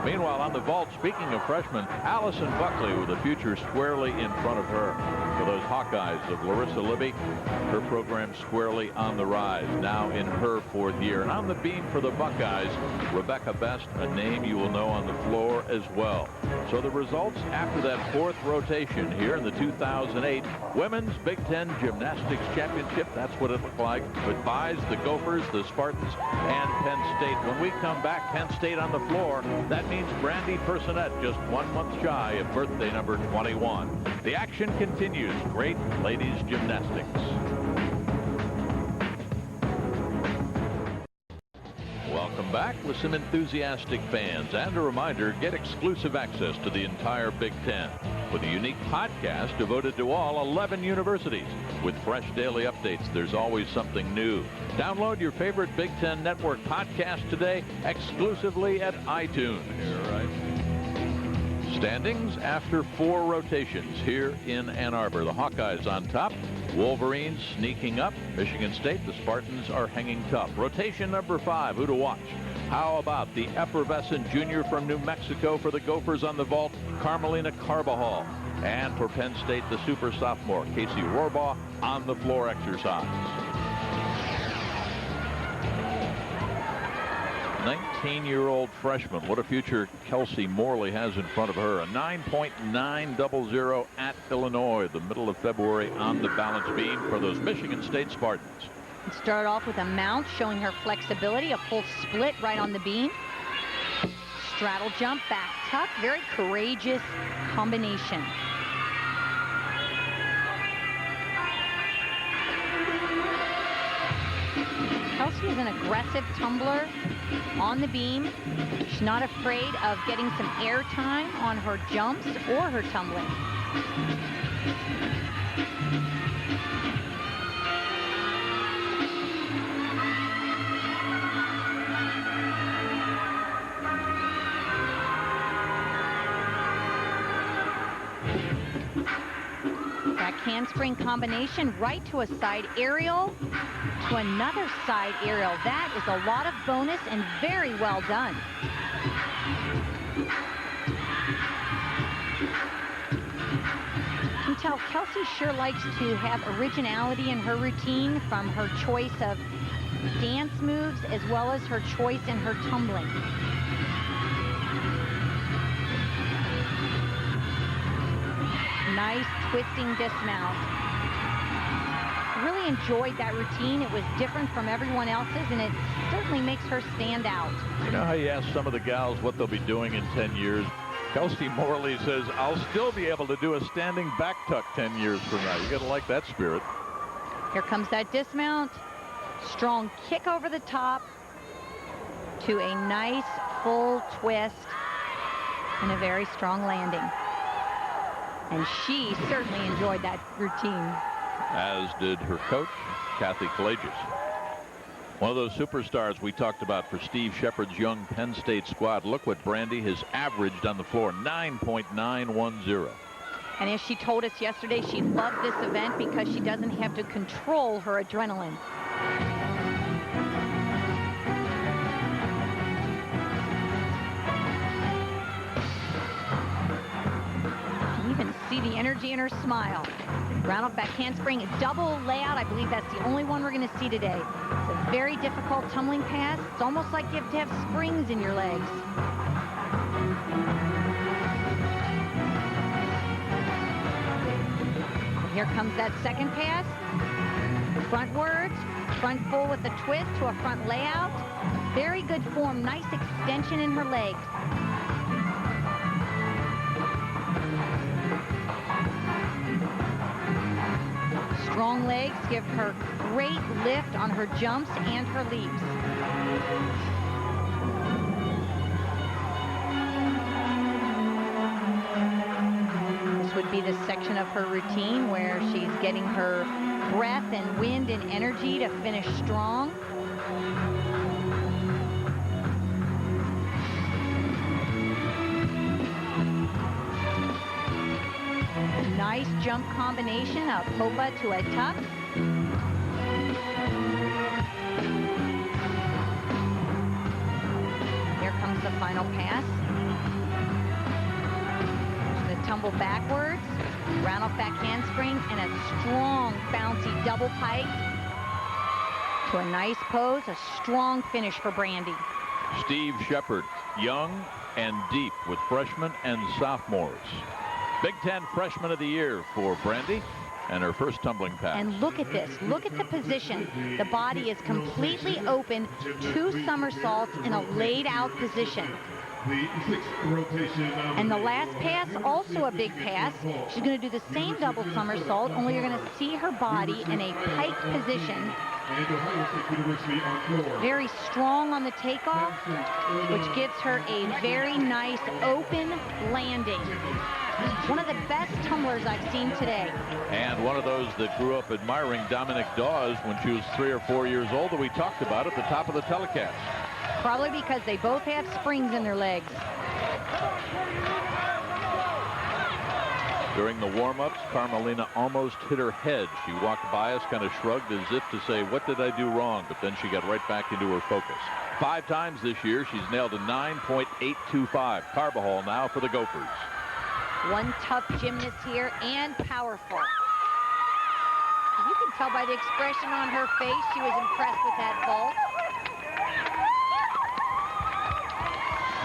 Meanwhile, on the vault, speaking of freshmen, Allison Buckley with the future squarely in front of her. For those Hawkeyes of Larissa Libby, her program squarely on the rise, now in her 4th year. And on the beam for the Buckeyes, Rebecca Best, a name you will know on the floor as well. So the results after that 4th rotation here in the 2008 Women's Big Ten Gymnastics Championship. That's what it looked like. Goodbyes, the Gophers, the Spartans, and Penn State. When we come back, Penn State on the floor. That means Brandy Personette just 1 month shy of birthday number 21. The action continues. Great ladies gymnastics. back with some enthusiastic fans. And a reminder, get exclusive access to the entire Big Ten with a unique podcast devoted to all 11 universities. With fresh daily updates, there's always something new. Download your favorite Big Ten Network podcast today exclusively at iTunes. Standings after 4 rotations here in Ann Arbor. The Hawkeyes on top. Wolverines sneaking up. Michigan State, the Spartans are hanging tough. Rotation number 5, who to watch? How about the effervescent junior from New Mexico for the Gophers on the vault, Carmelina Carbajal? And for Penn State, the super sophomore, Casey Rohrbaugh, on the floor exercise. 19-year-old freshman. What a future Kelsey Morley has in front of her. A 9.900 at Illinois, the middle of February on the balance beam for those Michigan State Spartans. Start off with a mount showing her flexibility, a full split right on the beam. Straddle jump, back tuck, very courageous combination. Kelsey is an aggressive tumbler on the beam. She's not afraid of getting some air time on her jumps or her tumbling. Back handspring combination right to a side aerial to another side aerial. That is a lot of bonus and very well done. You can tell Kelsey sure likes to have originality in her routine, from her choice of dance moves as well as her choice in her tumbling. Nice twisting dismount. Really enjoyed that routine. It was different from everyone else's, and it certainly makes her stand out. You know how you ask some of the gals what they'll be doing in 10 years? Kelsey Morley says, I'll still be able to do a standing back tuck 10 years from now. You got to like that spirit. Here comes that dismount. Strong kick over the top to a nice full twist and a very strong landing. And she certainly enjoyed that routine. As did her coach, Kathy Collagius. One of those superstars we talked about for Steve Shepard's young Penn State squad. Look what Brandy has averaged on the floor, 9.910. And as she told us yesterday, she loved this event because she doesn't have to control her adrenaline. See the energy in her smile. Round off back handspring, a double layout. I believe that's the only one we're going to see today. It's a very difficult tumbling pass. It's almost like you have to have springs in your legs. Here comes that second pass. Frontwards, front full with a twist to a front layout. Very good form, nice extension in her legs. Strong legs give her great lift on her jumps and her leaps. This would be the section of her routine where she's getting her breath and wind and energy to finish strong. Nice jump combination, a popa to a tuck. Here comes the final pass. The tumble backwards, round off back handspring, and a strong bouncy double pike to a nice pose, a strong finish for Brandy. Steve Shepard, young and deep with freshmen and sophomores. Big Ten Freshman of the Year for Brandy, and her first tumbling pass. And look at this. Look at the position. The body is completely open. 2 somersaults in a laid out position. And the last pass, also a big pass. She's going to do the same double somersault, only you're going to see her body in a pike position Very strong on the takeoff, which gives her a very nice open landing. One of the best tumblers I've seen today. And one of those that grew up admiring Dominic Dawes when she was 3 or 4 years old that we talked about at the top of the telecast. Probably because they both have springs in their legs. During the warm-ups, Carmelina almost hit her head. She walked by us, kind of shrugged as if to say, what did I do wrong? But then she got right back into her focus. 5 times this year, she's nailed a 9.825. Carbajal now for the Gophers. One tough gymnast here and powerful. You can tell by the expression on her face she was impressed with that vault.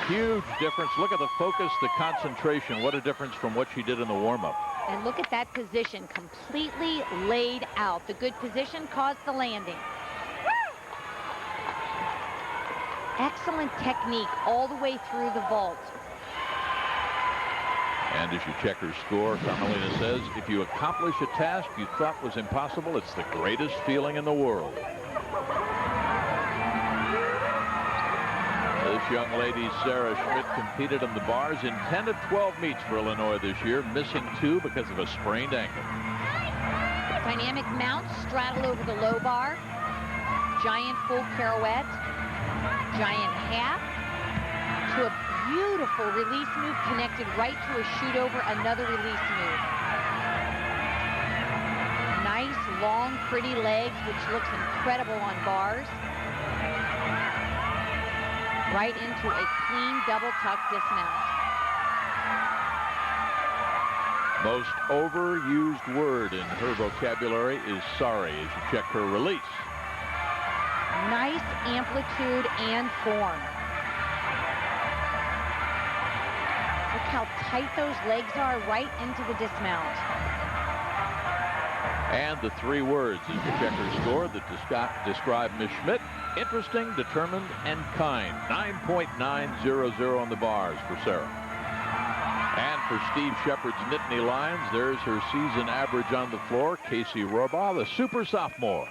Huge difference. Look at the focus, the concentration. What a difference from what she did in the warm-up. And look at that position, completely laid out. The good position caused the landing. Excellent technique all the way through the vault. And as you check her score, Carmelina says, if you accomplish a task you thought was impossible, it's the greatest feeling in the world. This young lady, Sarah Schmidt, competed in the bars in 10 of 12 meets for Illinois this year, missing 2 because of a sprained ankle. Dynamic mounts straddle over the low bar. Giant full pirouette. Giant half. To a beautiful release move connected right to a shoot over, another release move. Nice, long, pretty legs, which looks incredible on bars. Right into a clean double tuck dismount. Most overused word in her vocabulary is sorry as you check her release. Nice amplitude and form. Look how tight those legs are right into the dismount. And the 3 words as you check her score that describe Miss Schmidt: interesting, determined, and kind. 9.900 on the bars for Sarah. And for Steve Shepard's Nittany Lions, there's her season average on the floor. Casey Rohrbaugh, the super sophomore.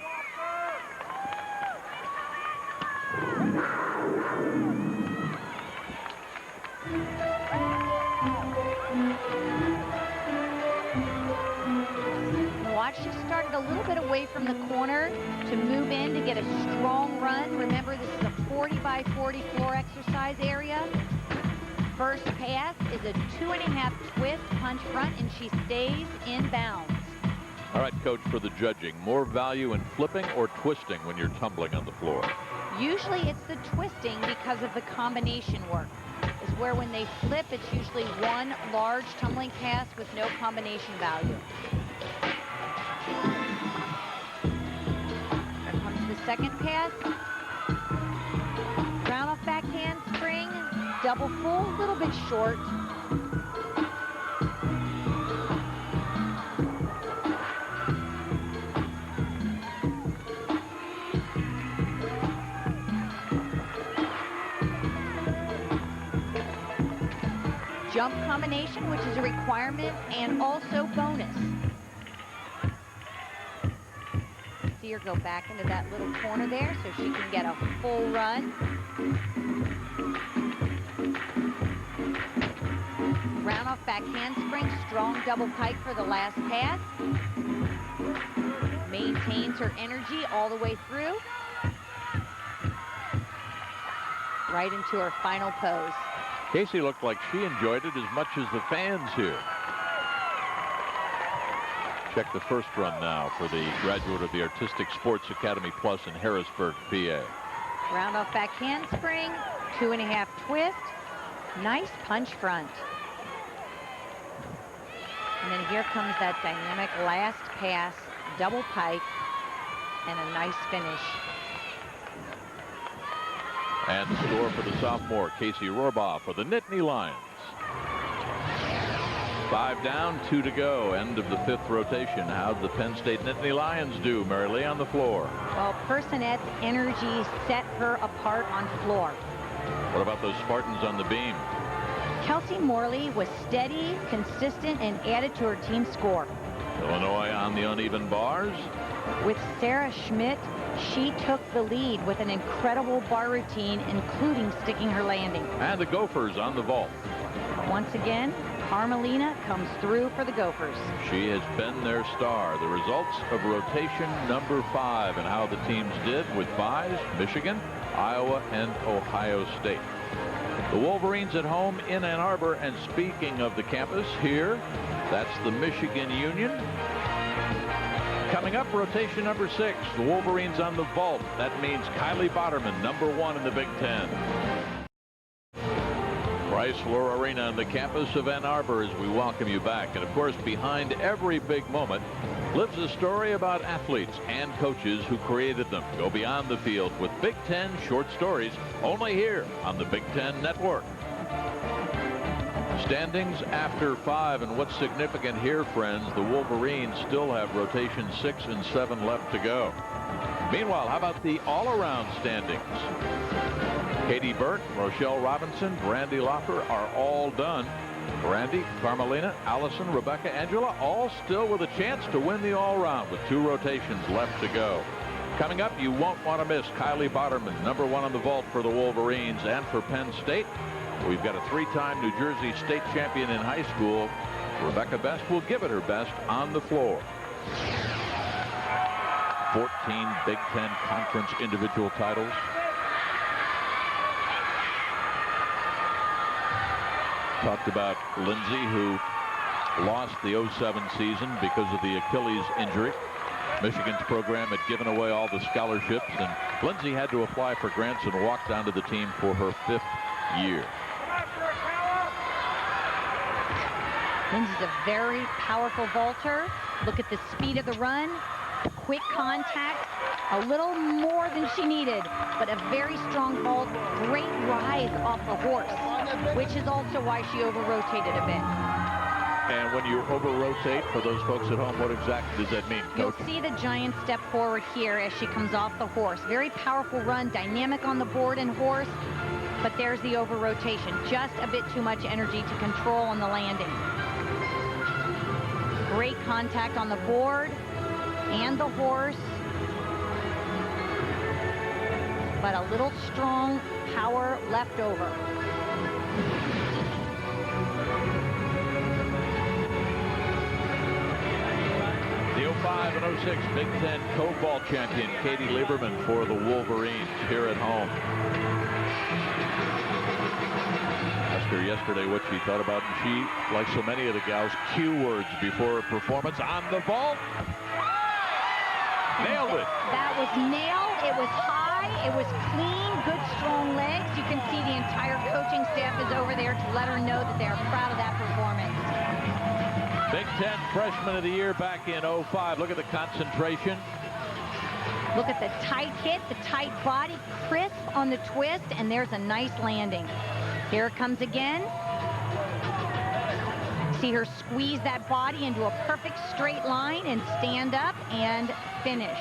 Watch, she started a little bit away from the corner to move in to get a strong run. Remember, this is a 40 by 40 floor exercise area. First pass is a 2.5 twist punch front, and she stays in bounds. All right, Coach, for the judging, more value in flipping or twisting when you're tumbling on the floor? Usually it's the twisting because of the combination work. Is where when they flip, it's usually one large tumbling pass with no combination value. Here comes the second pass. Round off back handspring, double full, a little bit short. Jump combination, which is a requirement and also bonus. See her go back into that little corner there so she can get a full run. Round off back handspring, strong double pike for the last pass. Maintains her energy all the way through. Right into her final pose. Casey looked like she enjoyed it as much as the fans here. Check the first run now for the graduate of the Artistic Sports Academy Plus in Harrisburg, PA. Round off back handspring, 2.5 twist, nice punch front. And then here comes that dynamic last pass, double pike, and a nice finish. And the score for the sophomore, Casey Rohrbaugh, for the Nittany Lions. 5 down, 2 to go. End of the 5th rotation. How'd the Penn State Nittany Lions do, Mary Lee, on the floor? Well, Personette's energy set her apart on floor. What about those Spartans on the beam? Kelsey Morley was steady, consistent, and added to her team score. Illinois on the uneven bars. With Sarah Schmidt, She took the lead with an incredible bar routine, including sticking her landing. And the Gophers on the vault. Once again, Carmelina comes through for the Gophers. She has been their star. The results of rotation number 5 and how the teams did with byes: Michigan, Iowa, and Ohio State. The Wolverines at home in Ann Arbor. And speaking of the campus here, that's the Michigan Union. Coming up, rotation number 6, the Wolverines on the vault. That means Kylie Botterman, number 1 in the Big Ten. Chrysler Arena on the campus of Ann Arbor as we welcome you back. And of course, behind every big moment lives a story about athletes and coaches who created them. Go beyond the field with Big Ten short stories, only here on the Big Ten Network. Standings after 5, and what's significant here, friends, the Wolverines still have rotation 6 and 7 left to go. Meanwhile, how about the all-around standings? Katie Burke, Rochelle Robinson, Brandy Loffer are all done. Brandy, Carmelina, Allison, Rebecca, Angela, all still with a chance to win the all-round with 2 rotations left to go. Coming up, you won't want to miss Kylie Botterman, number 1 on the vault for the Wolverines. And for Penn State, we've got a 3-time New Jersey state champion in high school. Rebecca Best will give it her best on the floor. 14 Big Ten Conference individual titles. Talked about Lindsay, who lost the 07 season because of the Achilles injury. Michigan's program had given away all the scholarships, and Lindsay had to apply for grants and walked onto the team for her 5th year. Lindsay's a very powerful vaulter. Look at the speed of the run, quick contact, a little more than she needed, but a very strong vault, great rise off the horse, which is also why she over-rotated a bit. And when you over-rotate, for those folks at home, what exactly does that mean, Coach? You'll see the giant step forward here as she comes off the horse. Very powerful run, dynamic on the board and horse, but there's the over-rotation. Just a bit too much energy to control on the landing. Great contact on the board and the horse, but a little strong power left over. The 05 and 06 Big Ten co-ball champion Katie Lieberman for the Wolverines here at home. Asked her yesterday what she thought about, and she, like so many of the gals, cue words before a performance on the vault. Nailed it. That was nailed. It was high. It was clean. Good, strong legs. You can see the entire coaching staff is over there to let her know that they are proud of that performance. Big Ten Freshman of the Year back in 05. Look at the concentration. Look at the tight hit, the tight body, crisp on the twist, and there's a nice landing. Here it comes again. See her squeeze that body into a perfect straight line and stand up and finish.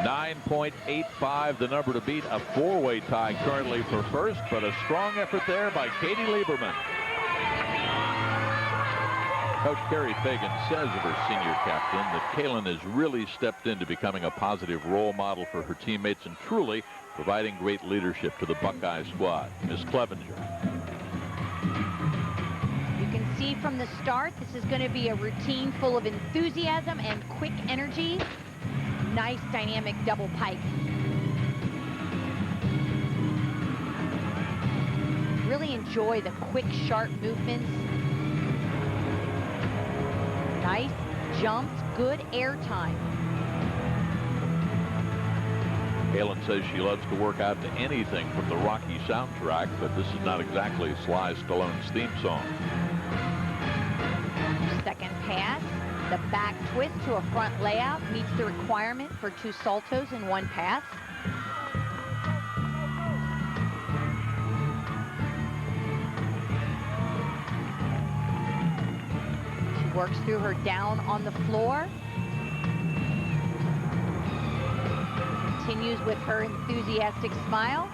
9.85, the number to beat. A 4-way tie currently for first, but a strong effort there by Katie Lieberman. Coach Carrie Fagan says of her senior captain that Kaylin has really stepped into becoming a positive role model for her teammates and truly providing great leadership to the Buckeye squad. Miss Clevenger. You can see from the start, this is going to be a routine full of enthusiasm and quick energy. Nice dynamic double pike. Really enjoy the quick, sharp movements. Nice jumps, good air time. Kaylin says she loves to work out to anything from the Rocky soundtrack, but this is not exactly Sly Stallone's theme song. Second pass, the back twist to a front layout meets the requirement for 2 saltos in 1 pass. Works through her down on the floor. Continues with her enthusiastic smile.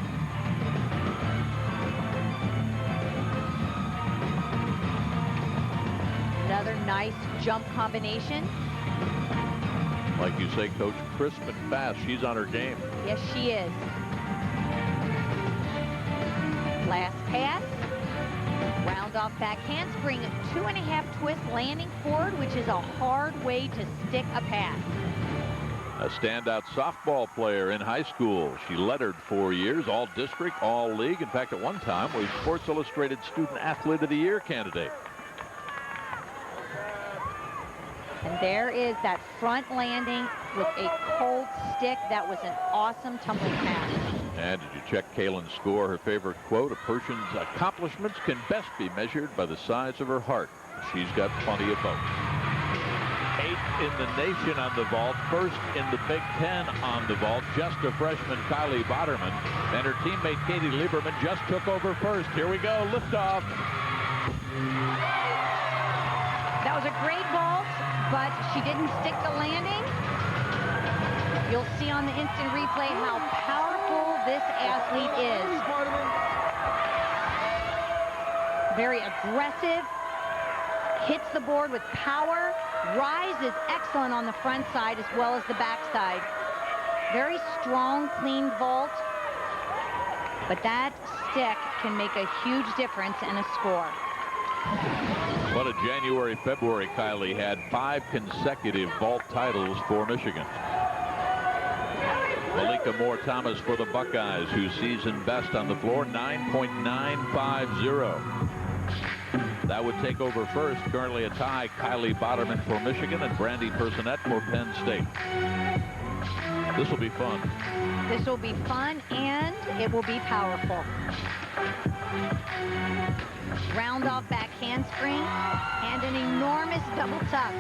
Another nice jump combination. Like you say, Coach, crisp and fast. She's on her game. Yes, she is. Last pass. Round off back handspring, 2.5 twist landing forward, which is a hard way to stick a pass. A standout softball player in high school. She lettered 4 years, all district, all league. In fact, at one time was Sports Illustrated Student Athlete of the Year candidate. And there is that front landing with a cold stick. That was an awesome tumbling pass. And did you check Kaylin's score? Her favorite quote, a person's accomplishments can best be measured by the size of her heart. She's got plenty of both. 8th in the nation on the vault, 1st in the Big Ten on the vault. Just a freshman, Kylie Boderman, and her teammate Katie Lieberman just took over first. Here we go, liftoff. That was a great vault, but she didn't stick the landing. You'll see on the instant replay how powerful this athlete is. Very aggressive, hits the board with power. Rise is excellent on the front side as well as the back side. Very strong, clean vault, but that stick can make a huge difference in a score. What a January, February Kylie had. 5 consecutive vault titles for Michigan. Malika Moore-Thomas for the Buckeyes, who season best on the floor, 9.950. That would take over first. Currently a tie, Kylie Boderman for Michigan and Brandy Personette for Penn State. This will be fun. This will be fun, and it will be powerful. Round off back handspring and an enormous double tuck.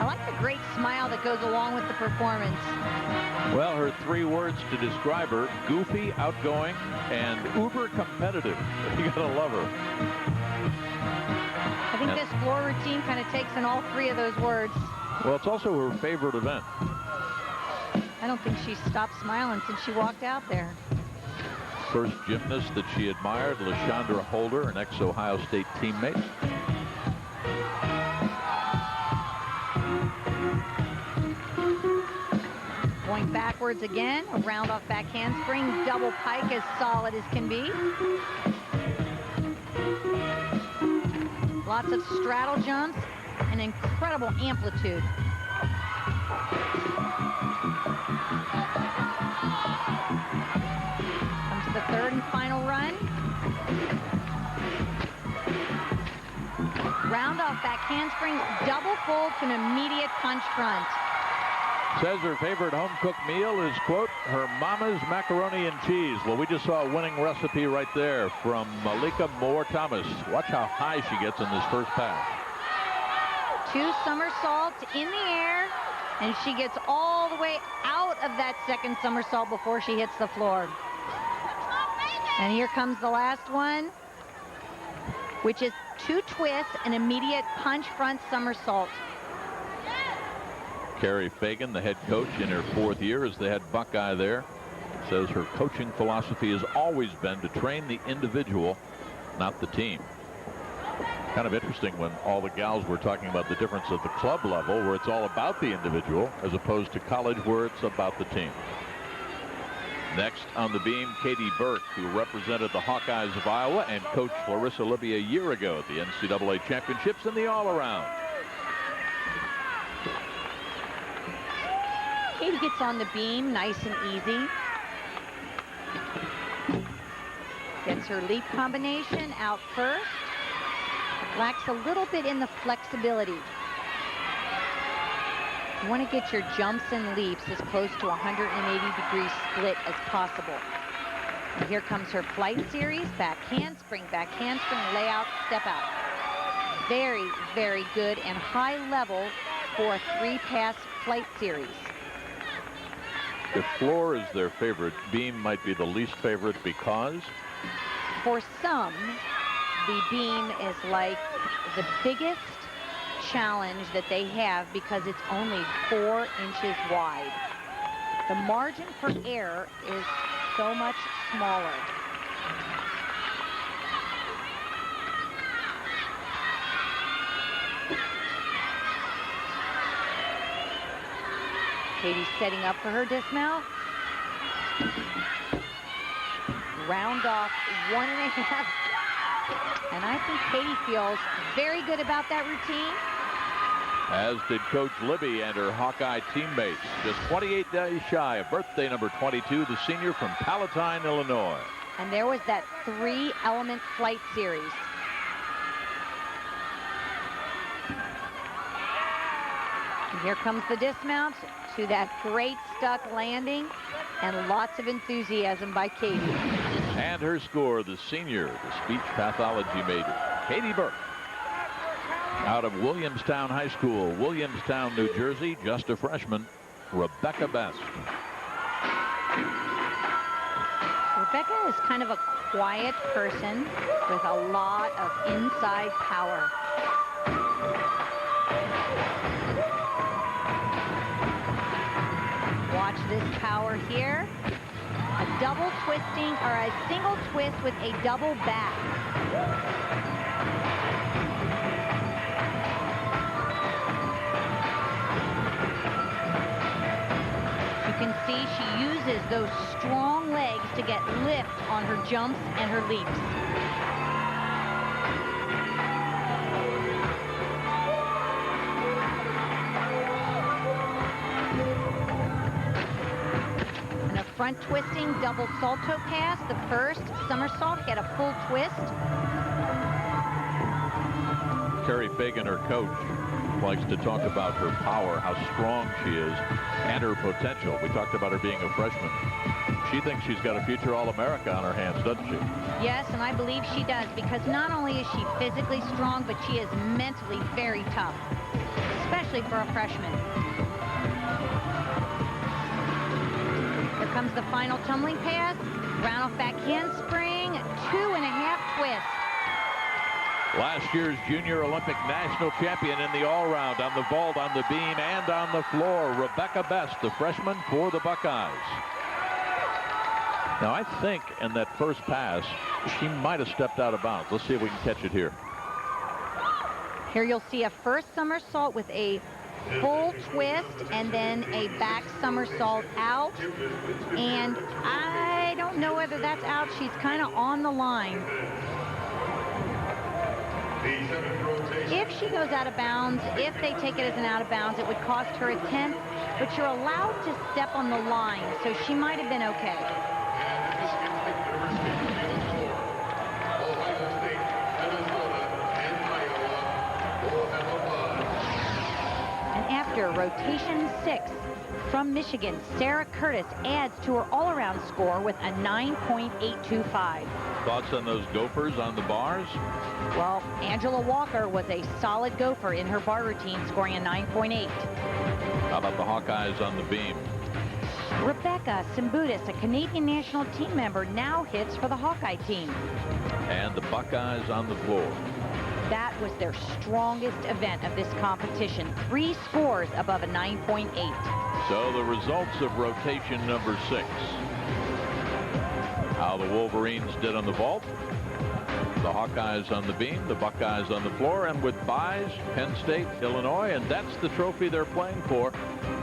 I like the great smile that goes along with the performance. Well, her 3 words to describe her: goofy, outgoing, and uber competitive. You gotta love her. I think this floor routine kind of takes in all 3 of those words. Well, it's also her favorite event. I don't think she stopped smiling since she walked out there. First gymnast that she admired, LaShondra Holder, an ex-Ohio State teammate. Going backwards again, a round off back handspring, double pike as solid as can be. Lots of straddle jumps and incredible amplitude. Comes the 3rd and final run. Round off back handspring, double fold to an immediate punch front. Says her favorite home-cooked meal is, quote, her mama's macaroni and cheese. Well, we just saw a winning recipe right there from Malika Moore-Thomas. Watch how high she gets in this first pass. 2 somersaults in the air, and she gets all the way out of that 2nd somersault before she hits the floor. And here comes the last one, which is 2 twists, an immediate punch front somersault. Carrie Fagan, the head coach in her 4th year as the head Buckeye there, says her coaching philosophy has always been to train the individual, not the team. Kind of interesting when all the gals were talking about the difference at the club level, where it's all about the individual, as opposed to college, where it's about the team. Next on the beam, Katie Burke, who represented the Hawkeyes of Iowa and coached Larissa Libby a year ago at the NCAA Championships in the all-around. Katie gets on the beam nice and easy. Gets her leap combination out first. Lacks a little bit in the flexibility. You want to get your jumps and leaps as close to 180-degree split as possible. And here comes her flight series. Back handspring, layout, step out. Very, very good and high level for a 3-pass flight series. If floor is their favorite, beam might be the least favorite because? For some, the beam is like the biggest challenge that they have because it's only 4 inches wide. The margin for error is so much smaller. Katie's setting up for her dismount. Round off 1.5. And I think Katie feels very good about that routine. As did Coach Libby and her Hawkeye teammates. Just 28 days shy of birthday number 22, the senior from Palatine, Illinois. And there was that 3-element flight series. And here comes the dismount to that great stuck landing, and lots of enthusiasm by Katie. And her score, the senior, the speech pathology major, Katie Burke. Out of Williamstown High School, Williamstown, New Jersey, just a freshman, Rebecca Best. Rebecca is kind of a quiet person with a lot of inside power. Watch this power here. A double twisting, or a single twist with a double back. You can see she uses those strong legs to get lift on her jumps and her leaps. And a front twisting double salto pass. The first somersault had a full twist. Terry Fagan, her coach, likes to talk about her power, how strong she is, and her potential. We talked about her being a freshman. She thinks she's got a future All-America on her hands, doesn't she? Yes, and I believe she does, because not only is she physically strong, but she is mentally very tough, especially for a freshman. Here comes the final tumbling pass. Round off back handspring, 2.5 twists. Last year's junior Olympic national champion in the all-round, on the vault, on the beam, and on the floor, Rebecca Best, the freshman for the Buckeyes. Now, I think in that first pass, she might have stepped out of bounds. Let's see if we can catch it here. Here you'll see a first somersault with a full twist and then a back somersault out. And I don't know whether that's out. She's kind of on the line. If she goes out of bounds, if they take it as an out of bounds, it would cost her a 10th, but you're allowed to step on the line, so she might have been okay. And after rotation 6 from Michigan, Sarah Curtis adds to her all-around score with a 9.825. Thoughts on those Gophers on the bars? Well, Angela Walker was a solid gopher in her bar routine, scoring a 9.8. How about the Hawkeyes on the beam? Rebecca Simbutis, a Canadian national team member, now hits for the Hawkeye team. And the Buckeyes on the floor. That was their strongest event of this competition. 3 scores above a 9.8. So the results of rotation number 6. How the Wolverines did on the vault, the Hawkeyes on the beam, the Buckeyes on the floor, and with buys, Penn State, Illinois, and that's the trophy they're playing for.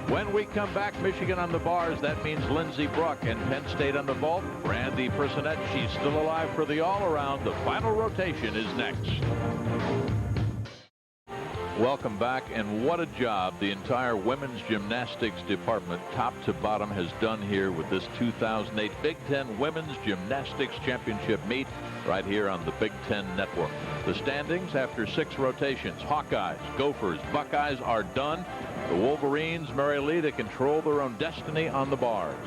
When we come back, Michigan on the bars, that means Lindsey Bruck, and Penn State on the vault, Brandy Personette, she's still alive for the all-around. The final rotation is next. Welcome back, and what a job the entire women's gymnastics department, top to bottom, has done here with this 2008 Big Ten Women's Gymnastics Championship meet right here on the Big Ten Network. The standings after 6 rotations: Hawkeyes, Gophers, Buckeyes are done. The Wolverines, Mary Lee, to control their own destiny on the bars.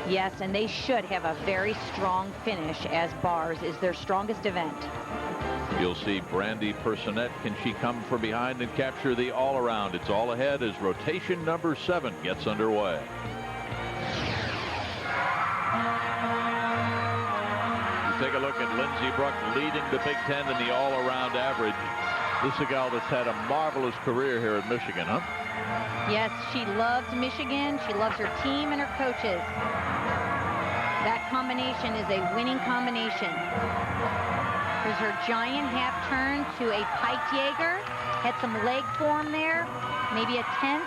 Yes, and they should have a very strong finish, as bars is their strongest event. You'll see Brandy Personette. Can she come from behind and capture the all-around? It's all ahead as rotation number 7 gets underway. You take a look at Lindsey Bruck leading the Big Ten in the all-around average. This is a gal that's had a marvelous career here at Michigan, huh? Yes, she loves Michigan. She loves her team and her coaches. That combination is a winning combination. There's her giant half turn to a piked Jaeger. Had some leg form there, maybe a 10th.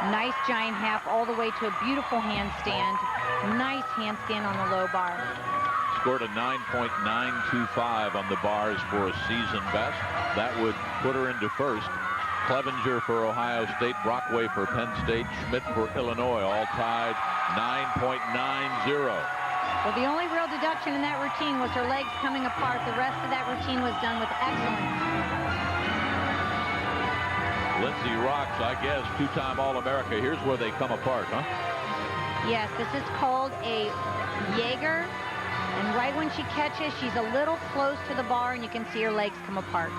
Nice giant half all the way to a beautiful handstand. Nice handstand on the low bar. Scored a 9.925 on the bars for a season best. That would put her into first. Clevenger for Ohio State, Brockway for Penn State, Schmidt for Illinois, all tied 9.90. Well, the only real deduction in that routine was her legs coming apart. The rest of that routine was done with excellence. Lindsey rocks, I guess, two-time All-America. Here's where they come apart, huh? Yes, this is called a Jaeger. And right when she catches, she's a little close to the bar, and you can see her legs come apart.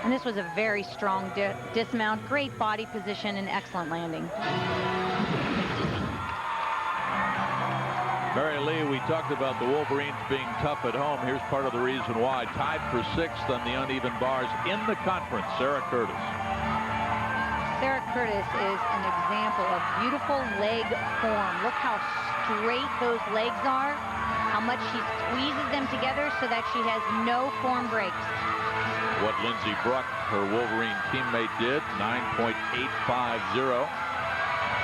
And this was a very strong dismount, great body position, and excellent landing. Mary Lee, we talked about the Wolverines being tough at home. Here's part of the reason why. Tied for 6th on the uneven bars in the conference, Sarah Curtis. Sarah Curtis is an example of beautiful leg form. Look how straight those legs are, how much she squeezes them together so that she has no form breaks. What Lindsey Bruck, her Wolverine teammate, did, 9.850.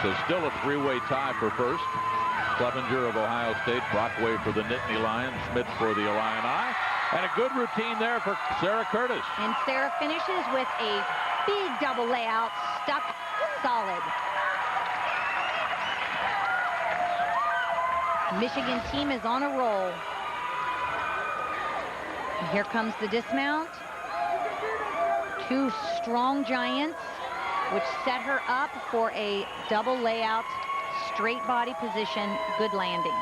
So still a three-way tie for first. Clevenger of Ohio State, Brockway for the Nittany Lions, Schmidt for the Illini. And a good routine there for Sarah Curtis. And Sarah finishes with a big double layout, stuck solid. Michigan team is on a roll. And here comes the dismount. Two strong giants, which set her up for a double layout, straight body position, good landing.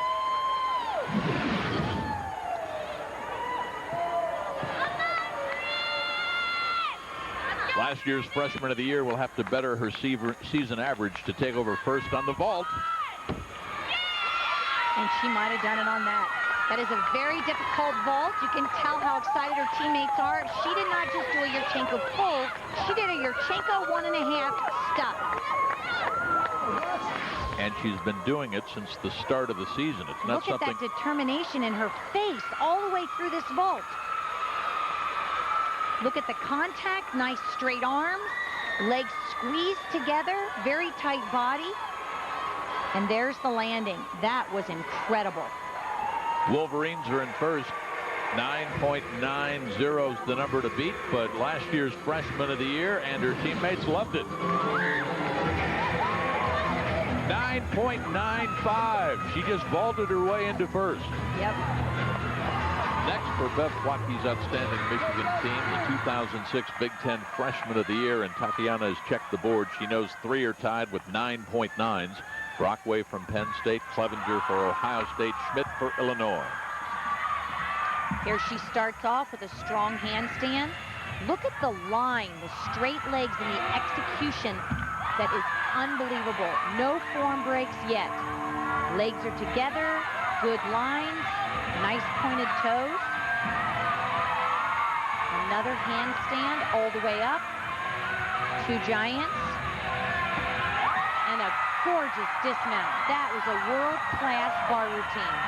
Last year's Freshman of the Year will have to better her season average to take over first on the vault. And she might have done it on that. That is a very difficult vault. You can tell how excited her teammates are. She did not just do a Yurchenko pull. She did a Yurchenko 1.5 stop. And she's been doing it since the start of the season. It's not something. Look at that determination in her face all the way through this vault. Look at the contact, nice straight arms, legs squeezed together, very tight body. And there's the landing. That was incredible. Wolverines are in first. 9.90 is the number to beat, but last year's Freshman of the Year and her teammates loved it. 9.95. She just vaulted her way into first. Yep. Next for Bev Plotke's outstanding Michigan team, the 2006 Big Ten Freshman of the Year, and Tatiana has checked the board. She knows 3 are tied with 9.9s. Brockway from Penn State, Clevenger for Ohio State, Schmidt for Illinois. Here she starts off with a strong handstand. Look at the line, the straight legs, and the execution that is unbelievable. No form breaks yet. Legs are together, good lines, nice pointed toes. Another handstand all the way up. Two giants. And a gorgeous dismount. That was a world-class bar routine.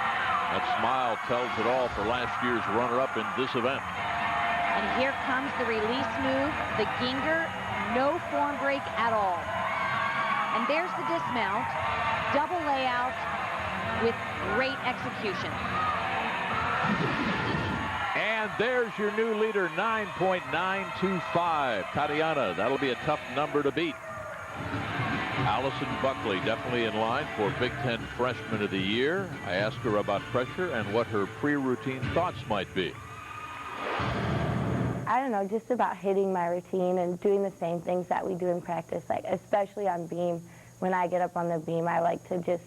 That smile tells it all for last year's runner-up in this event. And here comes the release move, the Ginger, no form break at all. And there's the dismount, double layout with great execution. And there's your new leader, 9.925. Tatiana, that'll be a tough number to beat. Allison Buckley definitely in line for Big Ten Freshman of the Year. I asked her about pressure and what her pre-routine thoughts might be. I don't know, just about hitting my routine and doing the same things that we do in practice, like especially on beam. When I get up on the beam, I like to just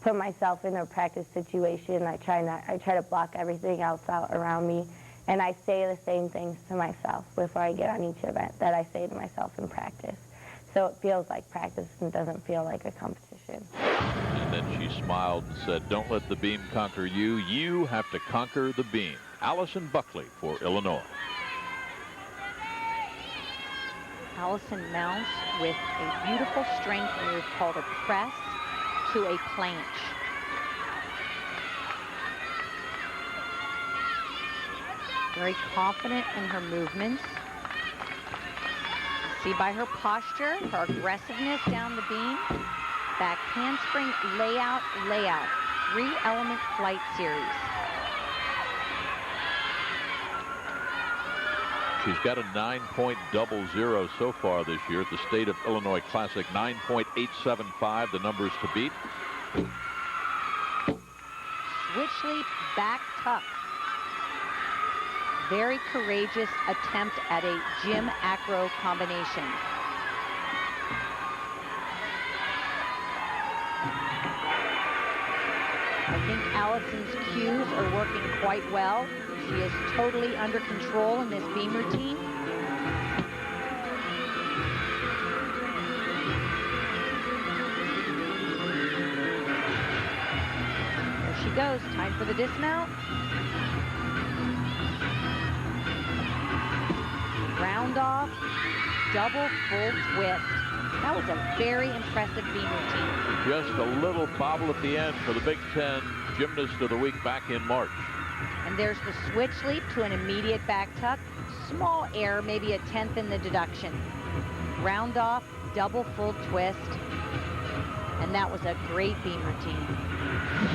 put myself in a practice situation. I try to block everything else out around me, and I say the same things to myself before I get on each event that I say to myself in practice. So it feels like practice and doesn't feel like a competition. And then she smiled and said, "Don't let the beam conquer you. You have to conquer the beam." Allison Buckley for Illinois. Allison mounts with a beautiful strength move called a press to a planche. Very confident in her movements. See by her posture, her aggressiveness down the beam. Back handspring, layout, layout. 3-element flight series. She's got a 9.00 so far this year at the State of Illinois Classic. 9.875, the numbers to beat. Switch leap, back tuck. Very courageous attempt at a gym acro combination. I think Allison's cues are working quite well. She is totally under control in this beam routine. There she goes, time for the dismount. Round off, double full twist. That was a very impressive beam routine. Just a little bobble at the end for the Big Ten Gymnast of the Week back in March. And there's the switch leap to an immediate back tuck. Small error, maybe a 10th in the deduction. Round off, double full twist. And that was a great beam routine.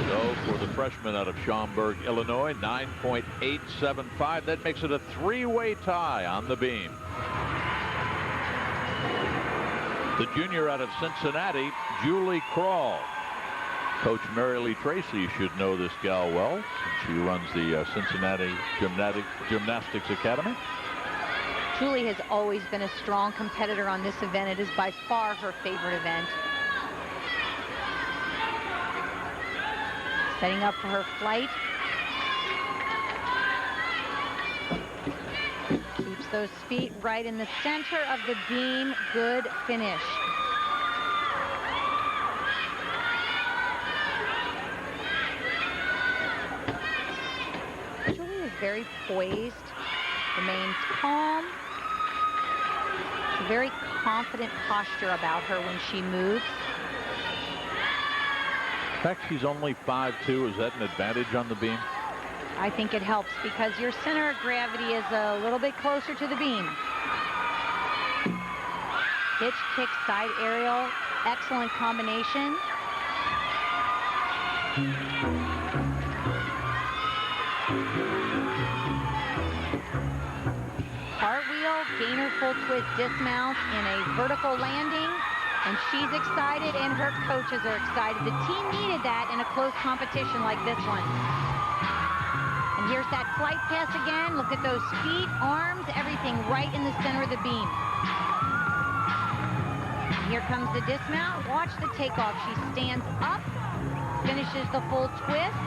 So for the freshman out of Schaumburg, Illinois, 9.875. That makes it a 3-way tie on the beam. The junior out of Cincinnati, Julie Krall. Coach Mary Lee Tracy should know this gal well, since she runs the Cincinnati Gymnastics Academy. Julie has always been a strong competitor on this event. It is by far her favorite event. Setting up for her flight. Keeps those feet right in the center of the beam. Good finish. Julie is very poised, remains calm. It's a very confident posture about her when she moves. In fact, she's only 5'2". Is that an advantage on the beam? I think it helps because your center of gravity is a little bit closer to the beam. Hitch, kick, side aerial. Excellent combination. Cartwheel, gainer full twist dismount in a vertical landing. And she's excited, and her coaches are excited. The team needed that in a close competition like this one. And here's that flight pass again. Look at those feet, arms, everything right in the center of the beam. Here comes the dismount. Watch the takeoff. She stands up, finishes the full twist,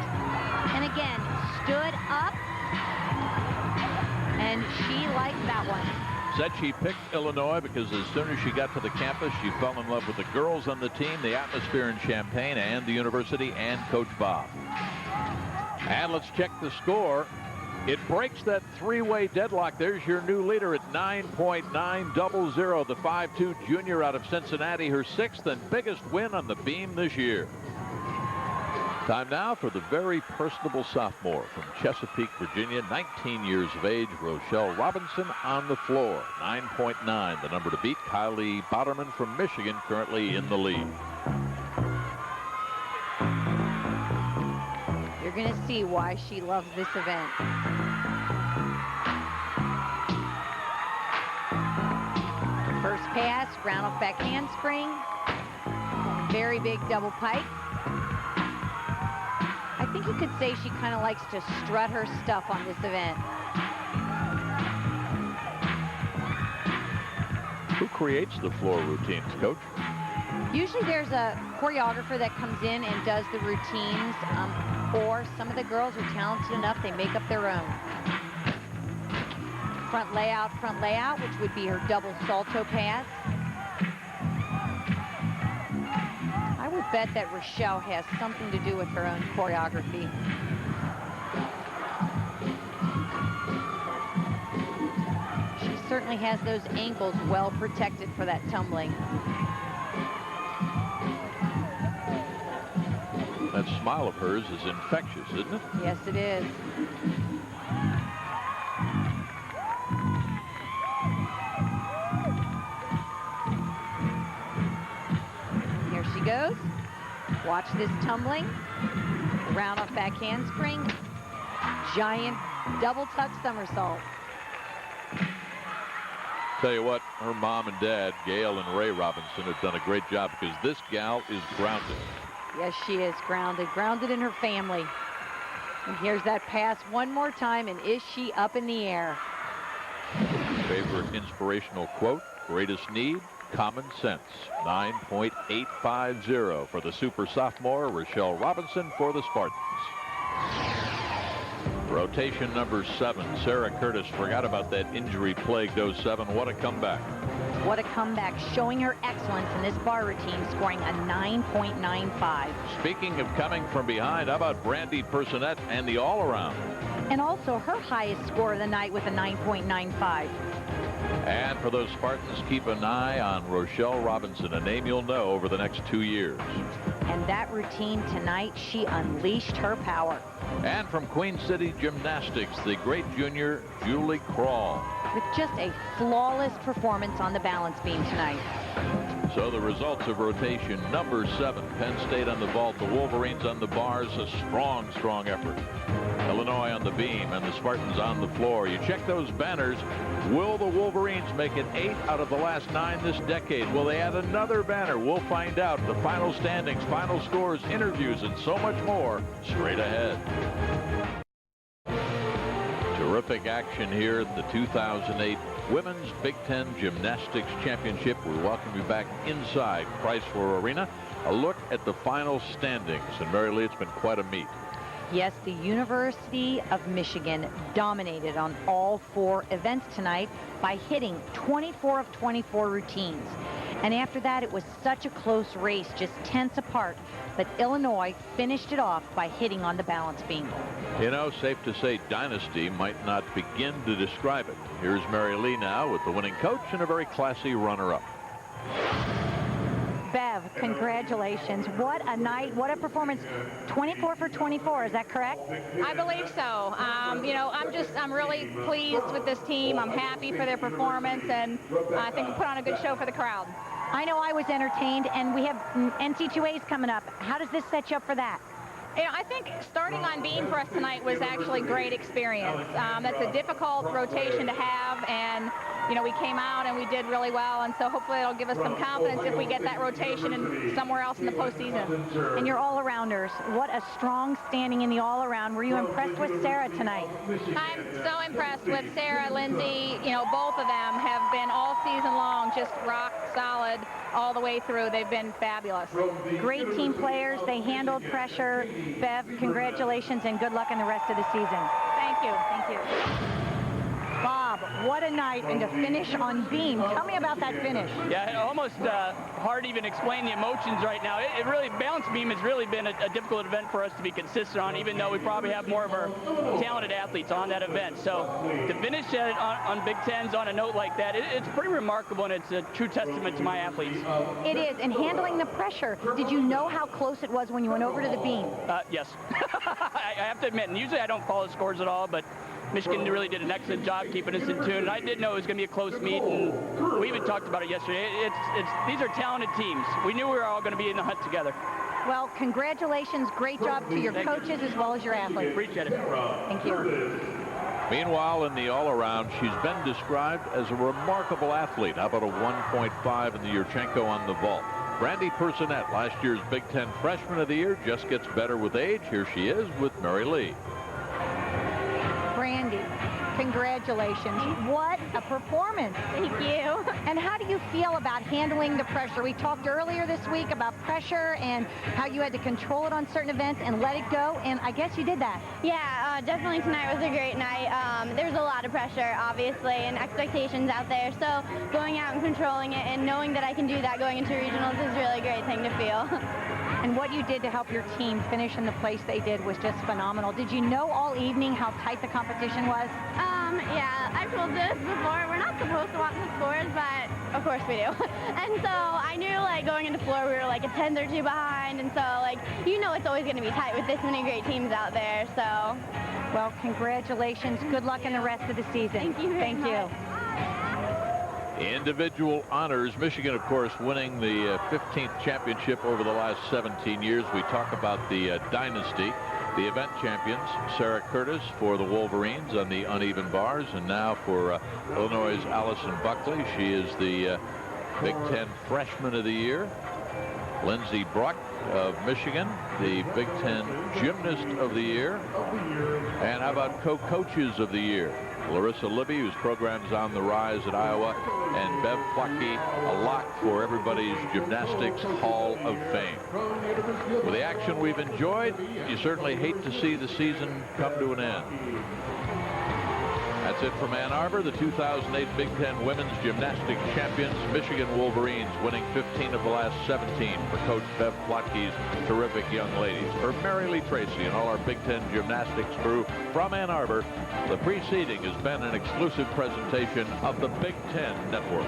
and again, stood up, and she liked that one. Said she picked Illinois because as soon as she got to the campus, she fell in love with the girls on the team, the atmosphere in Champaign, and the university, and Coach Bob. And let's check the score. It breaks that 3-way deadlock. There's your new leader at 9.900. The 5'2" junior out of Cincinnati, her 6th and biggest win on the beam this year. Time now for the very personable sophomore from Chesapeake, Virginia, 19 years of age, Rochelle Robinson on the floor. 9.9, the number to beat. Kylie Botterman from Michigan currently in the lead. You're going to see why she loves this event. First pass, round off back handspring. Very big double pike. I think you could say she kind of likes to strut her stuff on this event. Who creates the floor routines, Coach? Usually there's a choreographer that comes in and does the routines, or some of the girls are talented enough, they make up their own. Front layout, which would be her double salto pass. I would bet that Rochelle has something to do with her own choreography. She certainly has those ankles well protected for that tumbling. That smile of hers is infectious, isn't it? Yes, it is. goes. Watch this tumbling. Round off back handspring. Giant double tuck somersault. Tell you what, her mom and dad, Gail and Ray Robinson, have done a great job because this gal is grounded. Yes, she is grounded in her family. And here's that pass one more time, and is she up in the air? Favorite inspirational quote, greatest need, common sense. 9.850 for the super sophomore, Rochelle Robinson for the Spartans. Rotation number 7, Sarah Curtis forgot about that injury-plagued 07. What a comeback. What a comeback, showing her excellence in this bar routine, scoring a 9.95. Speaking of coming from behind, how about Brandy Personette and the all-around? And also her highest score of the night with a 9.95. And for those Spartans, keep an eye on Rochelle Robinson, a name you'll know over the next 2 years. And that routine tonight, she unleashed her power. And from Queen City Gymnastics, the great junior Julie Krall. With just a flawless performance on the balance beam tonight. So the results of rotation number 7, Penn State on the vault, the Wolverines on the bars, a strong, strong effort. Illinois on the beam and the Spartans on the floor. You check those banners. Will the Wolverines make it 8 out of the last 9 this decade? Will they add another banner? We'll find out. The final standings, final scores, interviews, and so much more straight ahead. Terrific action here at the 2008 Women's Big Ten Gymnastics Championship. We welcome you back inside Chrysler Arena. A look at the final standings. And Mary Lee, it's been quite a meet. Yes, the University of Michigan dominated on all 4 events tonight by hitting 24 of 24 routines. And after that, it was such a close race, just tenths apart. But Illinois finished it off by hitting on the balance beam. You know, safe to say dynasty might not begin to describe it. Here's Mary Lee now with the winning coach and a very classy runner-up. Bev, congratulations. What a night, what a performance. 24 for 24, is that correct? I believe so. You know, I'm really pleased with this team. I'm happy for their performance, and I think we put on a good show for the crowd. I know I was entertained, and we have NC2As coming up. How does this set you up for that? You know, I think starting on beam for us tonight was actually a great experience. That's a difficult rotation to have, and you know, we came out and we did really well, and so hopefully it'll give us some confidence if we get that rotation and somewhere else in the postseason. And your all-arounders, what a strong standing in the all-around. Were you impressed with Sarah tonight? I'm so impressed with Sarah, Lindsay. You know, both of them have been all season long just rock solid all the way through. They've been fabulous. Great team players. They handled pressure. Bev, congratulations and good luck in the rest of the season. Thank you. Thank you. Bob, what a night, and to finish on beam. Tell me about that finish. Yeah, almost hard to even explain the emotions right now. It really, balance beam has really been a difficult event for us to be consistent on, even though we probably have more of our talented athletes on that event. So to finish on Big Tens on a note like that, it's pretty remarkable, and it's a true testament to my athletes. It is, and handling the pressure. Did you know how close it was when you went over to the beam? Yes. I have to admit, and usually I don't follow scores at all, but Michigan really did an excellent job keeping us in tune. And I did know it was going to be a close meet, and we even talked about it yesterday. These are talented teams. We knew we were all going to be in the hunt together. Well, congratulations. Great job to your coaches as well as your athletes. Appreciate it. Thank you. Meanwhile, in the all-around, she's been described as a remarkable athlete. How about a 1.5 in the Yurchenko on the vault? Brandy Personette, last year's Big Ten Freshman of the Year, just gets better with age. Here she is with Mary Lee. Brandy, congratulations. What a performance. Thank you. And how do you feel about handling the pressure? We talked earlier this week about pressure and how you had to control it on certain events and let it go, and I guess you did that. Yeah, definitely tonight was a great night. There was a lot of pressure, obviously, and expectations out there. So going out and controlling it and knowing that I can do that going into regionals is a really great thing to feel. And what you did to help your team finish in the place they did was just phenomenal. Did you know all evening how tight the competition was? Yeah, I've told this before. We're not supposed to watch the scores, but of course we do. And so I knew, like, going into floor, we were like a 10th or 2 behind. And so, like, you know it's always going to be tight with this many great teams out there. So, well, congratulations. Good luck in the rest of the season. Thank you very much. Individual honors. Michigan, of course, winning the 15th championship over the last 17 years. We talk about the dynasty. The event champions, Sarah Curtis for the Wolverines on the uneven bars, and now for Illinois' Allison Buckley. She is the Big Ten Freshman of the Year. Lindsey Bruck of Michigan, the Big Ten Gymnast of the Year. And how about co-coaches of the year? Larissa Libby, whose program's on the rise at Iowa, and Bev Plucky, a lock for everybody's Gymnastics Hall of Fame. With the action we've enjoyed, you certainly hate to see the season come to an end. That's it from Ann Arbor. The 2008 Big Ten Women's Gymnastics Champions, Michigan Wolverines, winning 15 of the last 17 for Coach Bev Plotke's terrific young ladies. For Mary Lee Tracy and all our Big Ten Gymnastics crew from Ann Arbor, the preceding has been an exclusive presentation of the Big Ten Network.